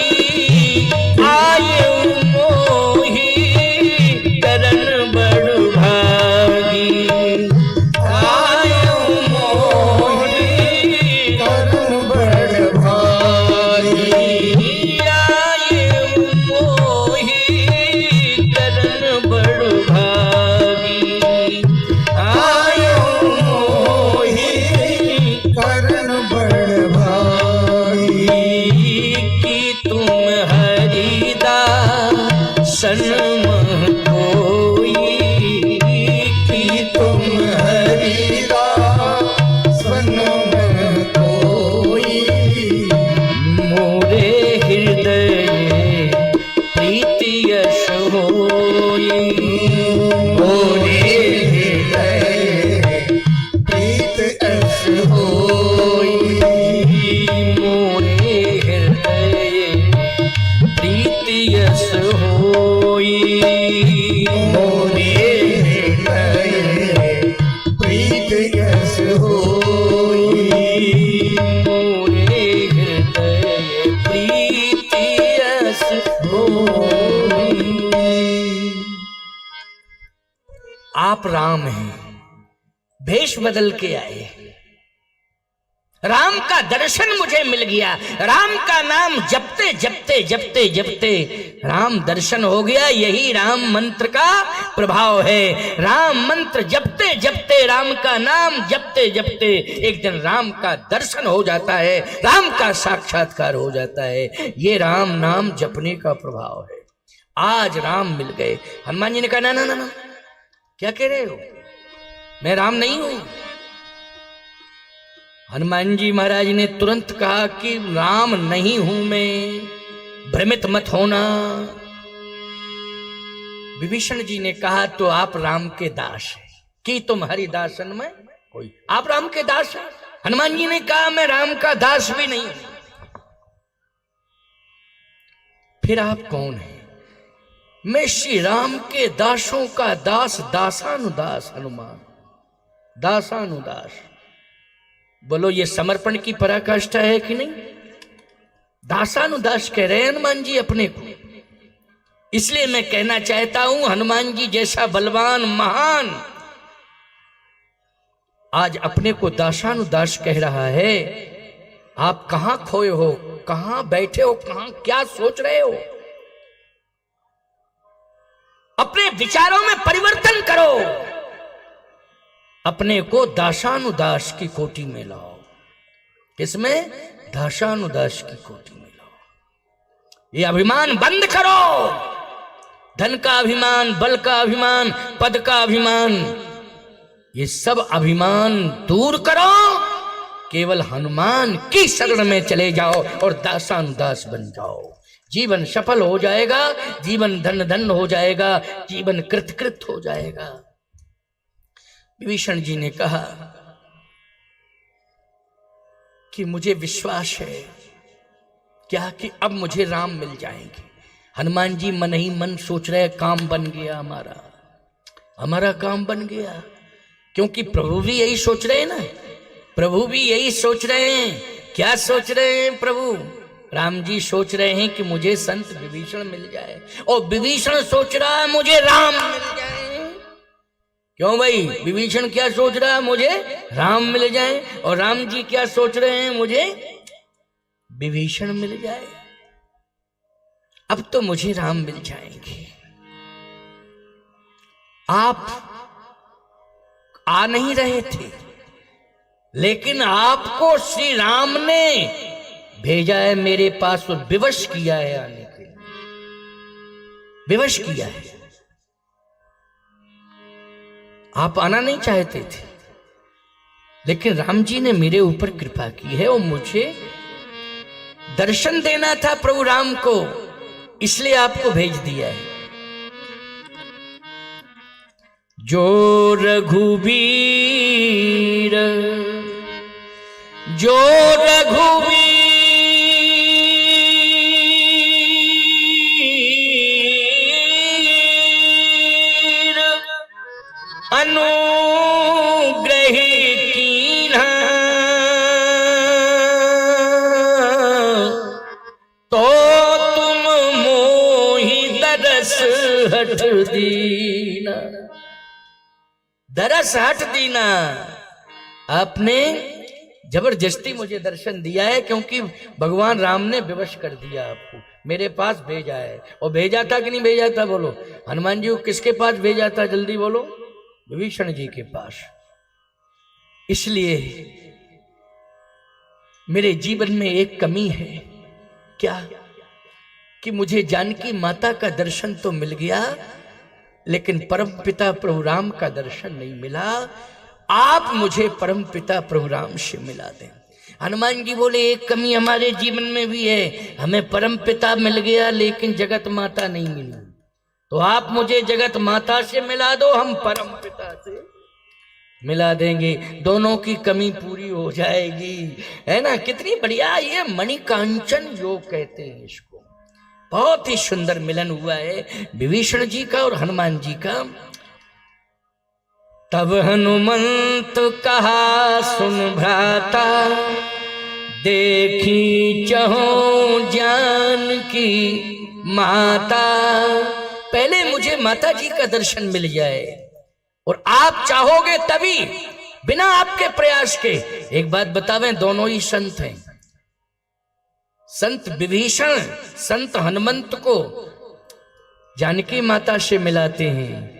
S1: आप राम हैं, भेष बदल के आए, राम का दर्शन मुझे मिल गया, राम का नाम जपते जपते जपते जपते राम दर्शन हो गया। यही राम मंत्र का प्रभाव है। राम मंत्र जपते जपते, राम का नाम जपते जपते एक दिन राम का दर्शन हो जाता है, राम का साक्षात्कार हो जाता है। ये राम नाम जपने का प्रभाव है। आज राम मिल गए। हनुमान जी ने कहा ना ना ना ना, क्या कह रहे हो, मैं राम नहीं हूं। हनुमान जी महाराज ने तुरंत कहा कि राम नहीं हूं मैं, भ्रमित मत होना। विभीषण जी ने कहा तो आप राम के दास हैं कि तुम हरिदासन में कोई, आप राम के दास हैं। हनुमान जी ने कहा मैं राम का दास भी नहीं। फिर आप कौन हैं? मैं श्री राम के दासों का दास, दासानुदास हनुमान, दासानुदास। बोलो ये समर्पण की पराकाष्ठा है कि नहीं? दासानुदास कह रहे हैं हनुमान जी अपने को। इसलिए मैं कहना चाहता हूं, हनुमान जी जैसा बलवान महान आज अपने को दासानुदास कह रहा है। आप कहां खोए हो, कहां बैठे हो, कहां क्या सोच रहे हो? अपने विचारों में परिवर्तन करो, अपने को दासानुदास की कोटि में लाओ। किसमें? दासानुदास की कोटि में लाओ। ये अभिमान बंद करो, धन का अभिमान, बल का अभिमान, पद का अभिमान, ये सब अभिमान दूर करो। केवल हनुमान की शरण में चले जाओ और दासानुदास बन जाओ। जीवन सफल हो जाएगा, जीवन धन धन हो जाएगा, जीवन कृत कृत हो जाएगा। विभीषण जी ने कहा कि मुझे विश्वास है क्या कि अब मुझे राम मिल जाएंगे। हनुमान जी मन ही मन सोच रहे, काम बन गया हमारा, हमारा काम बन गया। क्योंकि प्रभु भी यही सोच रहे हैं ना, प्रभु भी यही सोच रहे हैं। क्या सोच रहे हैं प्रभु? राम जी सोच रहे हैं कि मुझे संत विभीषण मिल जाए, और विभीषण सोच रहा है मुझे राम मिल जाए। क्यों भाई? विभीषण क्या सोच रहा है? मुझे राम मिल जाए। और राम जी क्या सोच रहे हैं? मुझे विभीषण मिल जाए। अब तो मुझे राम मिल जाएंगे। आप आ नहीं रहे थे, लेकिन आपको श्री राम ने भेजा है मेरे पास और विवश किया है आने के लिए, विवश किया है। आप आना नहीं चाहते थे, लेकिन राम जी ने मेरे ऊपर कृपा की है और मुझे दर्शन देना था प्रभु राम को, इसलिए आपको भेज दिया है। जो रघुवीर, जो रघुवीर अनुग्रह कीन्हा, तो तुम मोहि दरस हट दीना, दरस हट दीना। आपने जबरदस्ती मुझे दर्शन दिया है, क्योंकि भगवान राम ने विवश कर दिया आपको, मेरे पास भेजा है। और भेजा था कि नहीं भेजा था? बोलो। हनुमान जी को किसके पास भेजा था? जल्दी बोलो। विभीषण जी के पास। इसलिए मेरे जीवन में एक कमी है, क्या? कि मुझे जानकी माता का दर्शन तो मिल गया, लेकिन परम पिता प्रभु राम का दर्शन नहीं मिला। आप मुझे परम पिता प्रभु राम से मिला दें। हनुमान जी बोले एक कमी हमारे जीवन में भी है, हमें परम पिता मिल गया लेकिन जगत माता नहीं मिली, तो आप मुझे जगत माता से मिला दो, हम परम पिता से मिला देंगे, दोनों की कमी पूरी हो जाएगी। है ना? कितनी बढ़िया ये मणिकांचन योग कहते हैं इसको। बहुत ही सुंदर मिलन हुआ है विभीषण जी का और हनुमान जी का। तब हनुमंत कहा सुन भ्राता, देखी चहो जानकी माता। पहले मुझे माता जी का दर्शन मिल जाए, और आप चाहोगे तभी, बिना आपके प्रयास के। एक बात बतावें, दोनों ही संत हैं। संत विभीषण संत हनुमंत को जानकी माता से मिलाते हैं,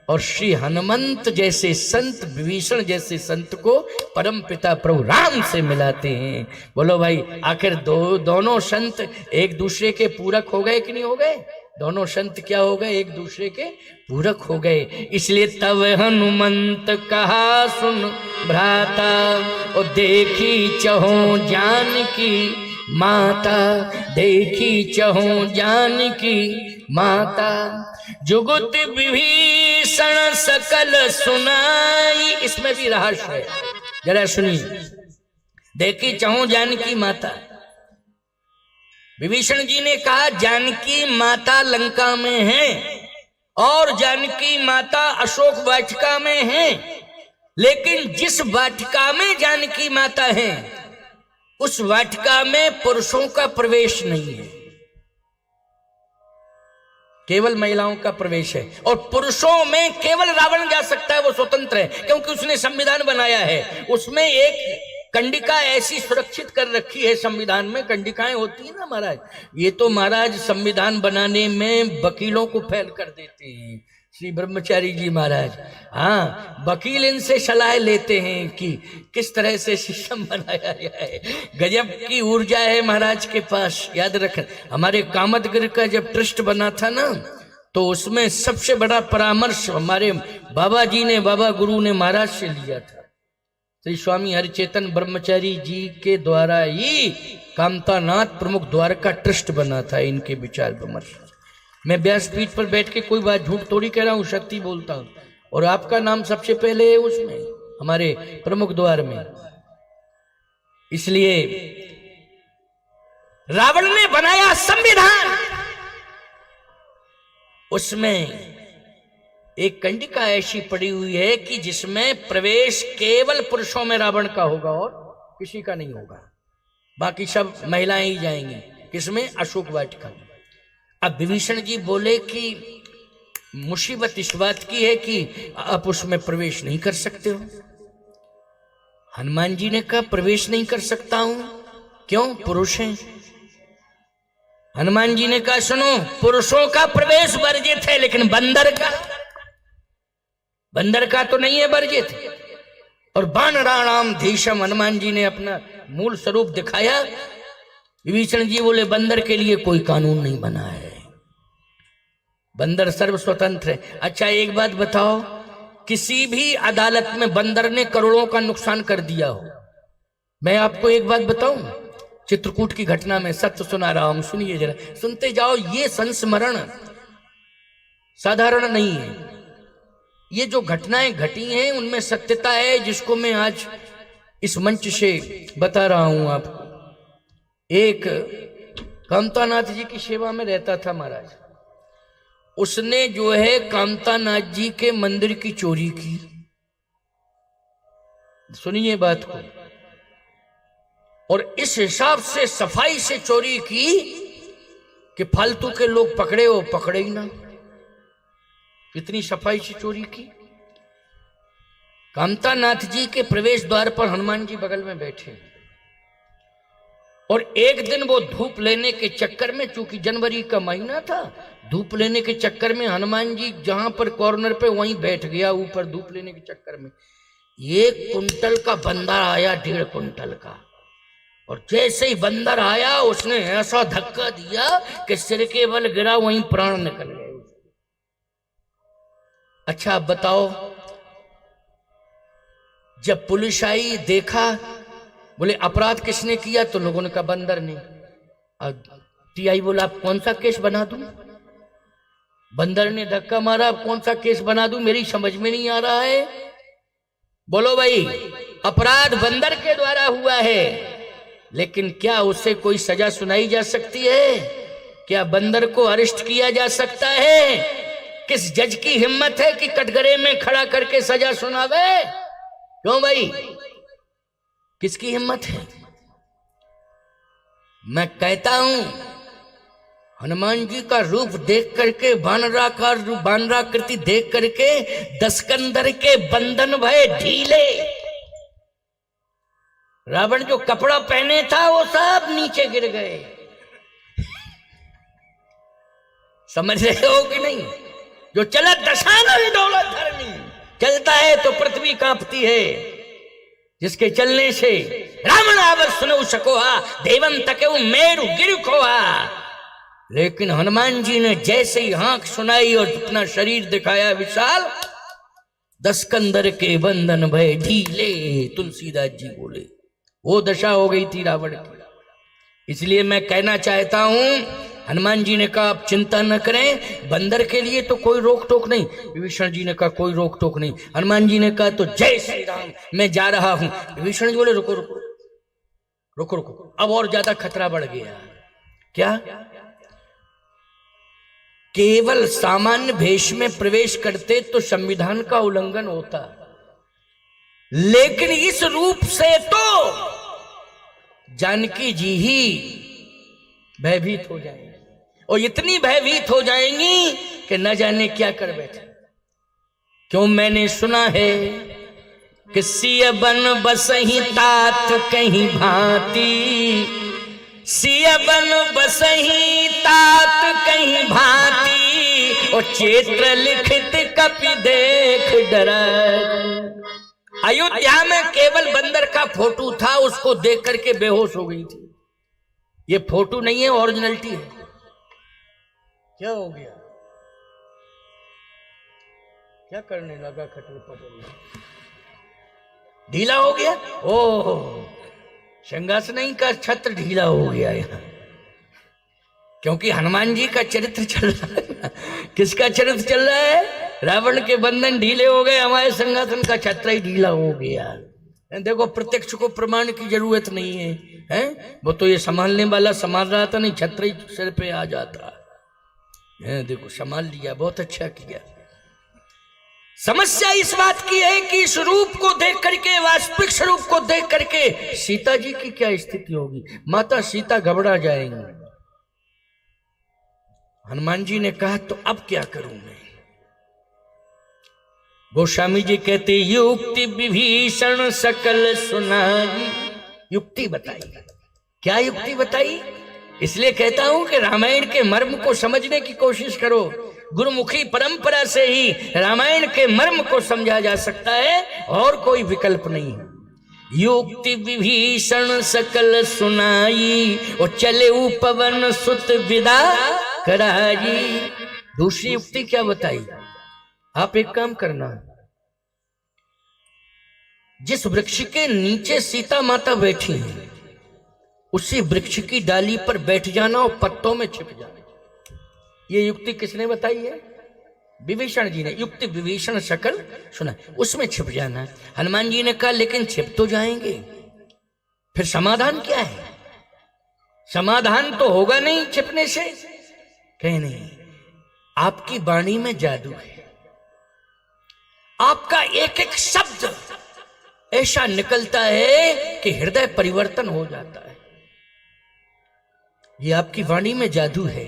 S1: और श्री हनुमंत जैसे संत, विभीषण जैसे संत को परम पिता प्रभु राम से मिलाते हैं। बोलो भाई, आखिर दोनों संत एक दूसरे के पूरक हो गए कि नहीं हो गए? दोनों संत क्या हो गए? एक दूसरे के पूरक हो गए। इसलिए तब हनुमंत कहा सुन भ्राता, और देखी चहो जानकी माता, देखी चहो जानकी माता, जुगुत विभीषण सकल सुनाई। इसमें भी रहस्य है, जरा सुनिए। देखी चहो जानकी माता, विभीषण जी ने कहा जानकी माता लंका में है और जानकी माता अशोक वाटिका में है, लेकिन जिस वाटिका में जानकी माता है उस वाटिका में पुरुषों का प्रवेश नहीं है, केवल महिलाओं का प्रवेश है। और पुरुषों में केवल रावण जा सकता है, वो स्वतंत्र है, क्योंकि उसने संविधान बनाया है। उसमें एक कंडिका ऐसी सुरक्षित कर रखी है संविधान में, कंडिकाएं होती है ना महाराज, ये तो महाराज संविधान बनाने में वकीलों को फेल कर देते हैं श्री ब्रह्मचारी जी महाराज। हाँ, वकील इनसे सलाह लेते हैं कि किस तरह से सिस्टम बनाया जाए। गजब की ऊर्जा है महाराज के पास। याद रखें, हमारे कामतगिर का जब ट्रस्ट बना था ना, तो उसमें सबसे बड़ा परामर्श हमारे बाबा जी ने, बाबा गुरु ने महाराज से लिया था। श्री स्वामी हरिचेतन ब्रह्मचारी जी के द्वारा ही कामतानाथ प्रमुख द्वारका ट्रस्ट बना था। इनके विचार विमर्श, मैं व्यासपीठ पर बैठ के कोई बात झूठ थोड़ी कह रहा हूं, शक्ति बोलता हूं। और आपका नाम सबसे पहले है उसमें, हमारे प्रमुख द्वार में। इसलिए रावण ने बनाया संविधान, उसमें एक कंडिका ऐसी पड़ी हुई है कि जिसमें प्रवेश केवल पुरुषों में रावण का होगा और किसी का नहीं होगा, बाकी सब महिलाएं ही जाएंगी। किसमें? अशोक वाटिका में। अब विभीषण जी बोले कि मुसीबत इस बात की है कि आप उसमें प्रवेश नहीं कर सकते हो। हनुमान जी ने कहा प्रवेश नहीं कर सकता हूं, क्यों? पुरुष हैं। हनुमान जी ने कहा सुनो, पुरुषों का प्रवेश वर्जित है, लेकिन बंदर का तो नहीं है वर्जित। और वानराणाम धीशम, हनुमान जी ने अपना मूल स्वरूप दिखाया। विभीषण जी बोले बंदर के लिए कोई कानून नहीं बना है, बंदर सर्व स्वतंत्र है। अच्छा एक बात बताओ, किसी भी अदालत में बंदर ने करोड़ों का नुकसान कर दिया हो, मैं आपको एक बात बताऊं, चित्रकूट की घटना में सत्य सुना रहा हूं, सुनिए जरा, सुनते जाओ। ये संस्मरण साधारण नहीं है, ये जो घटनाएं घटी हैं उनमें सत्यता है, जिसको मैं आज इस मंच से बता रहा हूं आपको। एक कामतानाथ जी की सेवा में रहता था महाराज, उसने जो है कामतानाथ जी के मंदिर की चोरी की। सुनिए बात को, और इस हिसाब से सफाई से चोरी की कि फालतू के लोग पकड़े हो पकड़े ही ना, इतनी सफाई से चोरी की। कामतानाथ जी के प्रवेश द्वार पर हनुमान जी बगल में बैठे, और एक दिन वो धूप लेने के चक्कर में, चूंकि जनवरी का महीना था, धूप लेने के चक्कर में हनुमान जी जहां पर कॉर्नर पे वहीं बैठ गया ऊपर धूप लेने के चक्कर में। 1 कुंटल का बंदर आया, 1.5 कुंटल का, और जैसे ही बंदर आया उसने ऐसा धक्का दिया कि सिर के बल गिरा, वहीं प्राण निकल गए। अच्छा अब बताओ, जब पुलिस आई देखा, बोले अपराध किसने किया? तो लोगों ने कहा बंदर ने। अब टीआई बोला आप कौन सा केस बना दूं? बंदर ने धक्का मारा, अब कौन सा केस बना दूं, मेरी समझ में नहीं आ रहा है। बोलो भाई, अपराध बंदर के द्वारा हुआ है, लेकिन क्या उसे कोई सजा सुनाई जा सकती है? क्या बंदर को अरेस्ट किया जा सकता है? किस जज की हिम्मत है कि कटघरे में खड़ा करके सजा सुनावे? क्यों भाई, किसकी हिम्मत है? मैं कहता हूं हनुमान जी का रूप देख करके, वानराकृति देख करके दस्कंदर के बंधन भय ढीले। रावण जो कपड़ा पहने था वो सब नीचे गिर गए। समझ रहे हो कि नहीं? जो चला दशानन डोला धरनी, चलता है तो पृथ्वी कांपती है, जिसके चलने से रावण आवर सुनो सकोहा, देवन तके मेरु गिर खोहा। लेकिन हनुमान जी ने जैसे ही हाँक सुनाई और अपना शरीर दिखाया विशाल, दस्कंदर के बंधन भय ढीले। तुलसीदास जी बोले वो दशा हो गई थी रावण की। इसलिए मैं कहना चाहता हूं, हनुमान जी ने कहा आप चिंता न करें, बंदर के लिए तो कोई रोक टोक नहीं। विभीषण जी ने कहा कोई रोक टोक नहीं। हनुमान जी ने कहा तो जय श्री राम, मैं जा रहा हूं। विभीषण जी बोले रुको रुको रुको रुको, अब और ज्यादा खतरा बढ़ गया। क्या? केवल सामान्य भेष में प्रवेश करते तो संविधान का उल्लंघन होता, लेकिन इस रूप से तो जानकी जी ही भयभीत हो जाएंगी, और इतनी भयभीत हो जाएंगी कि न जाने क्या कर बैठे। क्यों? मैंने सुना है कि सिय बन बसही तात कहीं भांति, सिय बन बसही तात कहीं भांति, और चित्र लिखित कपि देख डरत। अयोध्या में केवल बंदर का फोटो था, उसको देख करके बेहोश हो गई थी। ये फोटो नहीं है, ओरिजिनलिटी है। क्या हो गया? क्या करने लगा? खटर पटर ढीला हो गया। ओह, सिंहासन का छत्र ढीला हो गया यहाँ, क्योंकि हनुमान जी का चरित्र चल रहा है। किसका चरित्र चल रहा है? रावण के बंधन ढीले हो गए, हमारे सिंहासन का छत्र ही ढीला हो गया। देखो, प्रत्यक्ष को प्रमाण की जरूरत नहीं है, हैं? वो तो ये संभालने वाला संभाल रहा था, नहीं छत्र ही सिर पे आ जाता है। देखो संभाल लिया, बहुत अच्छा किया। समस्या इस बात की है कि इस रूप को देख करके, वास्तविक स्वरूप को देख करके सीता जी की क्या स्थिति होगी? माता सीता घबरा जाएंगी। हनुमान जी ने कहा तो अब क्या करूं मैं? गोस्वामी जी कहते युक्ति विभीषण सकल सुनाई। युक्ति बताई। क्या युक्ति बताई? इसलिए कहता हूं कि रामायण के मर्म को समझने की कोशिश करो। गुरुमुखी परंपरा से ही रामायण के मर्म को समझा जा सकता है, और कोई विकल्प नहीं है। युक्ति विभीषण सकल सुनाई, और चले पवन सुत विदा कराई। दूसरी युक्ति क्या बताई? आप एक काम करना, जिस वृक्ष के नीचे सीता माता बैठी हैं, उसी वृक्ष की डाली पर बैठ जाना और पत्तों में छिप जाना। ये युक्ति किसने बताई है? विभीषण जी ने। युक्ति विभीषण सकल सुना, उसमें छिप जाना। हनुमान जी ने कहा लेकिन छिप तो जाएंगे, फिर समाधान क्या है? समाधान तो होगा नहीं छिपने से। कहीं नहीं, आपकी वाणी में जादू है। आपका एक एक शब्द ऐसा निकलता है कि हृदय परिवर्तन हो जाता है। ये आपकी वाणी में जादू है।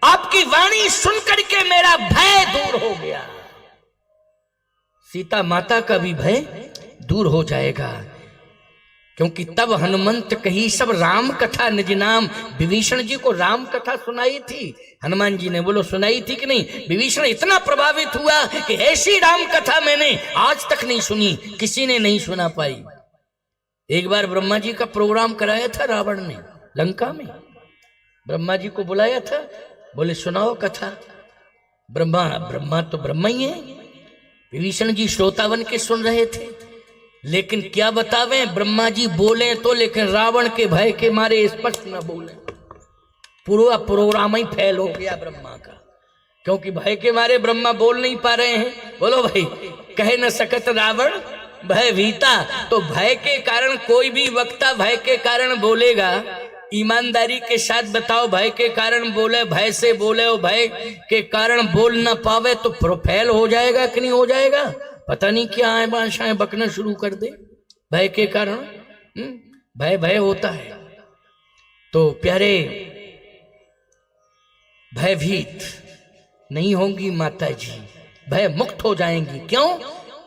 S1: आपकी वाणी सुनकर के मेरा भय दूर हो गया, सीता माता का भी भय दूर हो जाएगा। क्योंकि तब हनुमंत कही सब राम कथा निज नाम। विभीषण जी को राम कथा सुनाई थी, हनुमान जी ने बोलो सुनाई थी कि नहीं? विभीषण इतना प्रभावित हुआ कि ऐसी राम कथा मैंने आज तक नहीं सुनी, किसी ने नहीं सुना पाई। एक बार ब्रह्मा जी का प्रोग्राम कराया था रावण ने लंका में। ब्रह्मा जी को बुलाया था, बोले सुनाओ कथा। ब्रह्मा तो ब्रह्मा ही है। विभीषण जी श्रोता बन के सुन रहे थे, लेकिन क्या बतावे, ब्रह्मा जी बोले तो, लेकिन रावण के भय के मारे स्पष्ट न बोले। पूरा प्रोग्राम ही फेल हो गया ब्रह्मा का, क्योंकि भय के मारे ब्रह्मा बोल नहीं पा रहे हैं। बोलो भाई, कहे न सकत रावण भय भीता। तो भय के कारण कोई भी वक्ता भय के कारण बोलेगा। ईमानदारी के साथ बताओ, भय के कारण बोले, भय से बोले और भय के कारण बोल ना पावे तो फेल हो जाएगा कि नहीं हो जाएगा? पता नहीं क्या आए भाषाएं बकना शुरू कर दे भय के कारण। भय होता है। तो प्यारे, भयभीत नहीं होंगी माता जी, भय मुक्त हो जाएंगी। क्यों?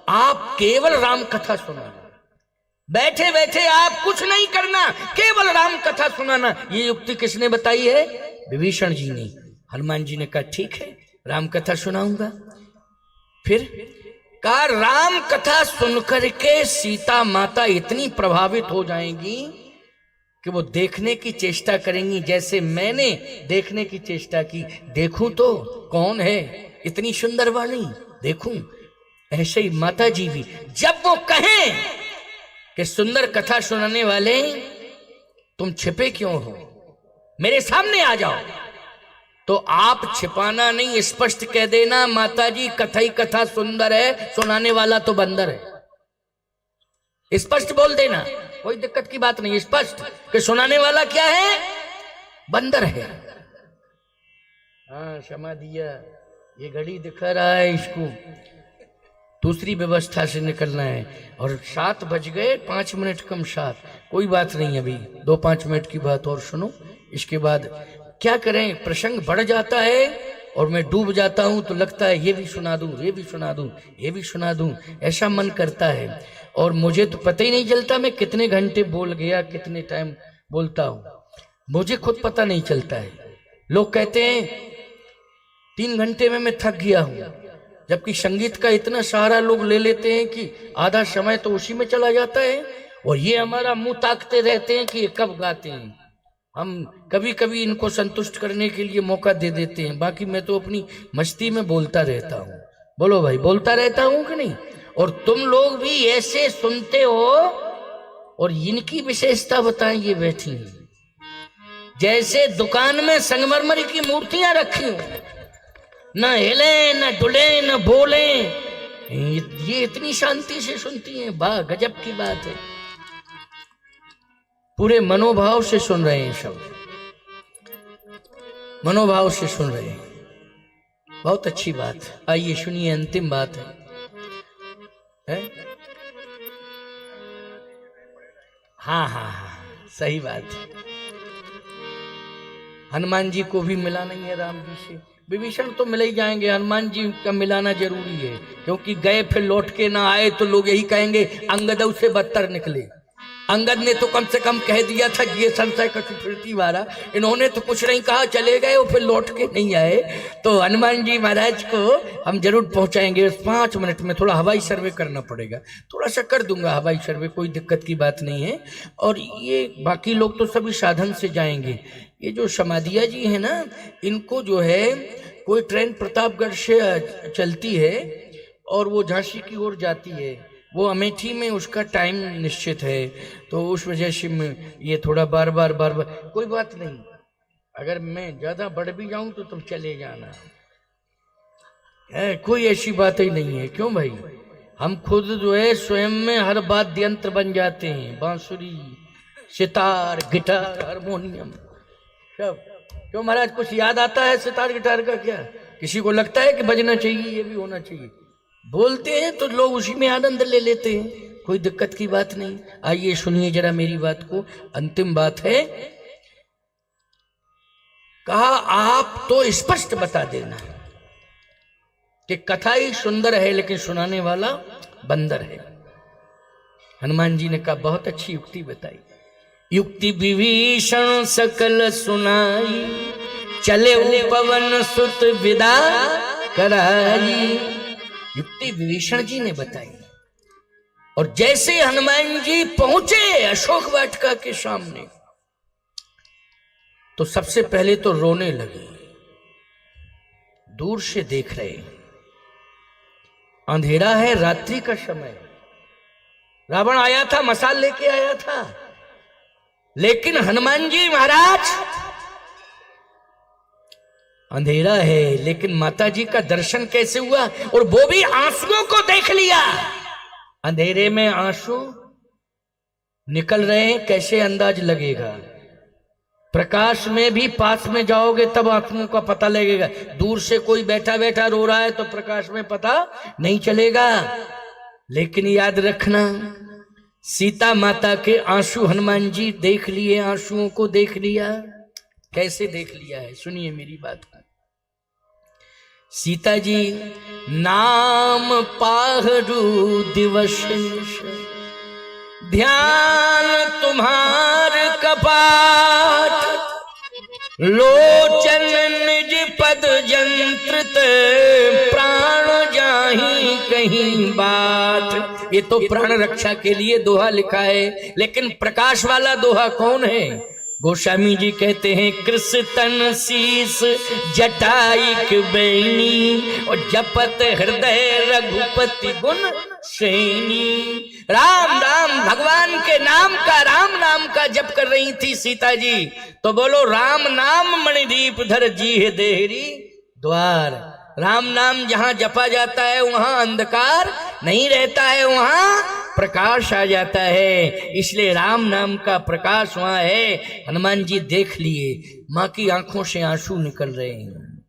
S1: आप केवल राम कथा सुनाना, बैठे बैठे आप कुछ नहीं करना, केवल राम कथा सुनाना। ये युक्ति किसने बताई है? विभीषण जी ने। हनुमान जी ने कहा ठीक है, राम कथा सुनाऊंगा। फिर कहा राम कथा सुनकर के सीता माता इतनी प्रभावित हो जाएंगी कि वो देखने की चेष्टा करेंगी, जैसे मैंने देखने की चेष्टा की। देखूं तो कौन है, इतनी सुंदर वाणी देखूं। ऐसे ही माता जी भी जब वो कहें कि सुंदर कथा सुनाने वाले तुम छिपे क्यों हो, मेरे सामने आ जाओ, तो आप छिपाना नहीं, स्पष्ट कह देना माता जी कथा ही कथा सुंदर है, सुनाने वाला तो बंदर है। स्पष्ट बोल देना, कोई दिक्कत की बात नहीं, स्पष्ट कि सुनाने वाला क्या है? बंदर है। हाँ क्षमा दिया, ये घड़ी दिखा रहा है, इसको दूसरी व्यवस्था से निकलना है। और 7 बज गए, 5 मिनट कम 7, कोई बात नहीं, अभी 2-5 मिनट की बात और सुनो। इसके बाद क्या करें, प्रसंग बढ़ जाता है और मैं डूब जाता हूं, तो लगता है ये भी सुना दूं, ये भी सुना दूं, ये भी सुना दूं, ऐसा मन करता है। और मुझे तो पता ही नहीं चलता मैं कितने घंटे बोल गया, कितने टाइम बोलता हूं, मुझे खुद पता नहीं चलता है। लोग कहते हैं 3 घंटे में मैं थक गया हूं, जबकि संगीत का इतना सहारा लोग ले लेते हैं कि आधा समय तो उसी में चला जाता है। और ये हमारा मुंह ताकते रहते हैं कि ये कब गाते हैं। हम कभी कभी इनको संतुष्ट करने के लिए मौका दे देते हैं, बाकी मैं तो अपनी मस्ती में बोलता रहता हूँ। बोलो भाई, बोलता रहता हूँ कि नहीं? और तुम लोग भी ऐसे सुनते हो। और इनकी विशेषता बताएं, ये बैठी हैं जैसे दुकान में संगमरमर की मूर्तियां रखी हो, न हिले न डुले न बोले, ये इतनी शांति से सुनती हैं। वाह, गजब की बात है, पूरे मनोभाव से सुन रहे हैं, सब मनोभाव से सुन रहे हैं। बहुत अच्छी बात। आइए सुनिए, अंतिम बात है? हाँ हाँ हाँ, सही बात है। हनुमान जी को भी मिला नहीं है राम जी से। विभीषण तो मिले ही जाएंगे, हनुमान जी का मिलाना जरूरी है, क्योंकि गए फिर लौट के ना आए तो लोग यही कहेंगे अंगदों से बदतर निकले। अंगद ने तो कम से कम कह दिया था ये संशय कछु फिरती वारा, इन्होंने तो कुछ नहीं कहा, चले गए और फिर लौट के नहीं आए। तो हनुमान जी महाराज को हम जरूर पहुंचाएंगे। 5 मिनट में थोड़ा हवाई सर्वे करना पड़ेगा, थोड़ा सा कर दूंगा हवाई सर्वे, कोई दिक्कत की बात नहीं है। और ये बाकी लोग तो सभी साधन से जाएंगे। ये जो समाधिया जी है ना, इनको जो है कोई ट्रेन प्रतापगढ़ से चलती है और वो झांसी की ओर जाती है, वो अमेठी में उसका टाइम निश्चित है, तो उस वजह से ये थोड़ा बार बार कोई बात नहीं। अगर मैं ज्यादा बढ़ भी जाऊं तो तुम चले जाना है, कोई ऐसी बात ही नहीं है। क्यों भाई, हम खुद जो है स्वयं में हर वाद्य यंत्र बन जाते हैं, बांसुरी, सितार, गिटार, हारमोनियम सब। क्यों महाराज, कुछ याद आता है सितार गिटार का? क्या किसी को लगता है कि बजना चाहिए, ये भी होना चाहिए? बोलते हैं तो लोग उसी में आनंद ले लेते हैं, कोई दिक्कत की बात नहीं। आइए सुनिए जरा मेरी बात को। अंतिम बात है, कहा आप तो स्पष्ट बता देना कि कथा ही सुंदर है लेकिन सुनाने वाला बंदर है। हनुमान जी ने कहा बहुत अच्छी युक्ति बताई। युक्ति विभीषण सकल सुनाई, चले पवन सुत विदा कराई। युक्ति विभीषण जी ने बताई। और जैसे हनुमान जी पहुंचे अशोक वाटिका के सामने, तो सबसे पहले तो रोने लगे। दूर से देख रहे, अंधेरा है, रात्रि का समय, रावण आया था, मसाल लेके आया था, लेकिन हनुमान जी महाराज अंधेरा है, लेकिन माता जी का दर्शन कैसे हुआ? और वो भी आंसुओं को देख लिया। अंधेरे में आंसू निकल रहे हैं, कैसे अंदाज लगेगा? प्रकाश में भी पास में जाओगे तब आंसुओं का पता लगेगा। दूर से कोई बैठा बैठा रो रहा है तो प्रकाश में पता नहीं चलेगा। लेकिन याद रखना, सीता माता के आंसू हनुमान जी देख लिए, आंसुओं को देख लिया। कैसे देख लिया है, सुनिए मेरी बात। सीता जी नाम पाहरू दिवस ध्यान तुम्हार कपाट लोचन निज पद जंत्रित प्राण जाहि कहीं बात। ये तो प्राण रक्षा के लिए दोहा लिखा है, लेकिन प्रकाश वाला दोहा कौन है? गोस्वामी जी कहते हैं कृष्ण तन शीस जटाइक बैनी और जपत हृदय रघुपति गुण श्रेणी। राम राम भगवान के नाम का, राम नाम का जप कर रही थी सीता जी, तो बोलो राम नाम मणिदीप धर जी देहरी द्वार। राम नाम जहां जपा जाता है वहां अंधकार नहीं रहता है, वहां प्रकाश आ जाता है। इसलिए राम नाम का प्रकाश वहां है। हनुमान जी देख लिए, मां की आंखों से आंसू निकल रहे हैं।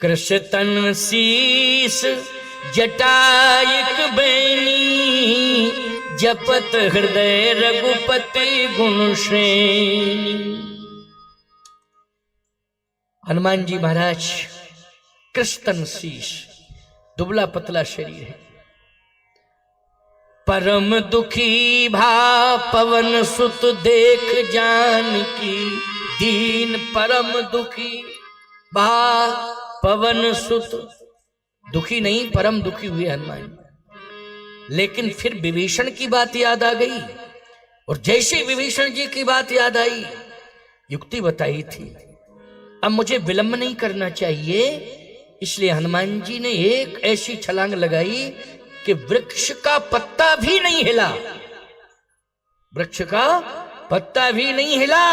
S1: कृष्ण तन शीस जटाइक बैनी जपत हृदय रघुपति गुण श्रेणी। हनुमान जी महाराज कृष्ण तन शीस, दुबला पतला शरीर है, परम दुखी भा पवन सुत देख जान की दीन। परम दुखी भा पवन सुत, दुखी नहीं परम दुखी हुए हनुमान। लेकिन फिर विभीषण की बात याद आ गई, और जैसे विभीषण जी की बात याद आई, युक्ति बताई थी अब मुझे विलंब नहीं करना चाहिए। इसलिए हनुमान जी ने एक ऐसी छलांग लगाई कि वृक्ष का पत्ता भी नहीं हिला, वृक्ष का पत्ता भी नहीं हिला,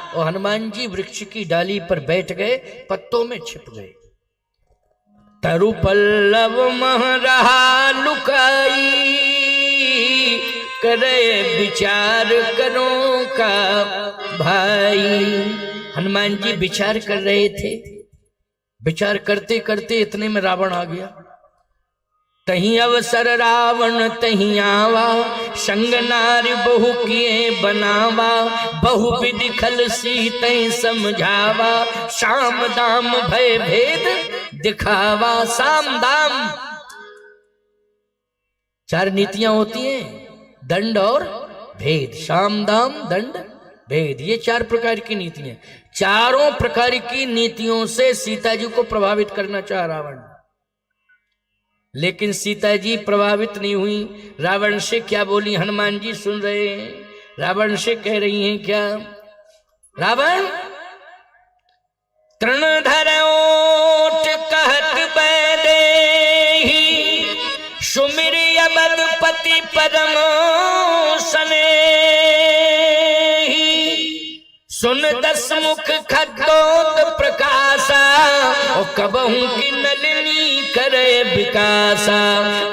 S1: और हनुमान जी वृक्ष की डाली पर बैठ गए, पत्तों में छिप गए। तरु पल्लव मह रहा लुकाई करे विचार करो का भाई। हनुमान जी विचार कर रहे थे, विचार करते करते इतने में रावण आ गया। तहीं अवसर रावण तहीं आवा संग नारी बहु किए बनावा बहु विधि खल सीते समझावा शाम दाम भय भेद दिखावा। साम दाम चार नीतियां होती हैं, दंड और भेद। शाम दाम दंड भेद, ये चार प्रकार की नीतियां। चारों प्रकार की नीतियों से सीता जी को प्रभावित करना चाह रावण, लेकिन सीता जी प्रभावित नहीं हुई। रावण से क्या बोली हनुमान जी सुन रहे हैं। रावण से कह रही हैं क्या? रावण तृणधर ओट कहत बैदेही सुमिर यमदपति परम स्नेही सुन दस मुख खद्दोत प्रकाशा और कबहू की नलिनी करे विकासा।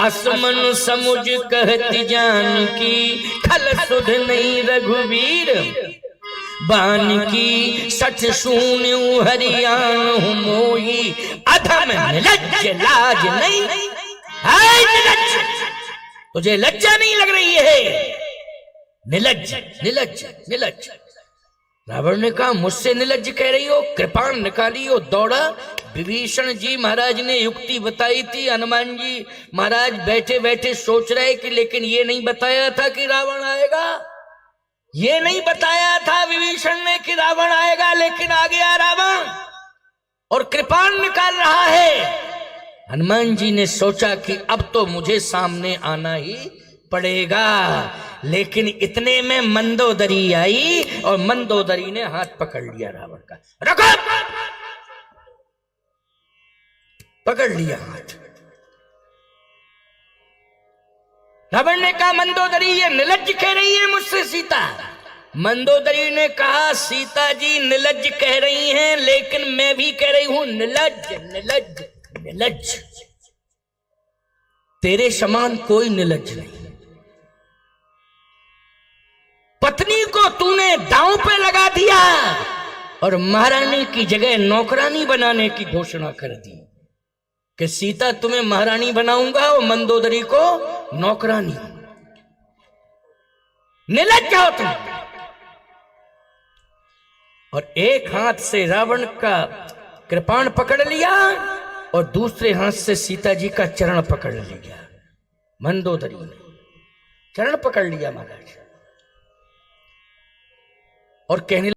S1: असमन समुझ कहती जान की खल सुध नहीं रघुवीर बान की। सठ शून्य हरियाण मोही अधम लज्ज लाज नहीं है निलज्ज। तुझे लज्जा नहीं लग रही है? निलज्ज निलज्ज निलज्ज। रावण ने कहा मुझसे निलज्ज कह रही हो? कृपाण निकाली हो, दौड़ा। विभीषण जी महाराज ने युक्ति बताई थी। हनुमान जी महाराज बैठे बैठे सोच रहे कि लेकिन ये नहीं बताया था कि रावण आएगा, ये नहीं बताया था विभीषण ने कि रावण आएगा, लेकिन आ गया रावण और कृपाण निकाल रहा है। हनुमान जी ने सोचा कि अब तो मुझे सामने आना ही पड़ेगा। लेकिन इतने में मंदोदरी आई और मंदोदरी ने हाथ पकड़ लिया रावण का। रखो, पकड़ लिया हाथ। रावण ने कहा मंदोदरी ये निलज्ज कह रही है मुझसे सीता। मंदोदरी ने कहा सीता जी निलज्ज कह रही हैं, लेकिन मैं भी कह रही हूं निलज्ज निलज्ज निलज्ज। तेरे समान कोई निलज्ज नहीं। पत्नी को तूने दांव पे लगा दिया और महारानी की जगह नौकरानी बनाने की घोषणा कर दी कि सीता तुम्हें महारानी बनाऊंगा और मंदोदरी को नौकरानी। निलज्ज हो तुम। और एक हाथ से रावण का कृपाण पकड़ लिया और दूसरे हाथ से सीता जी का चरण पकड़ लिया। मंदोदरी ने चरण पकड़ लिया महाराज और कहने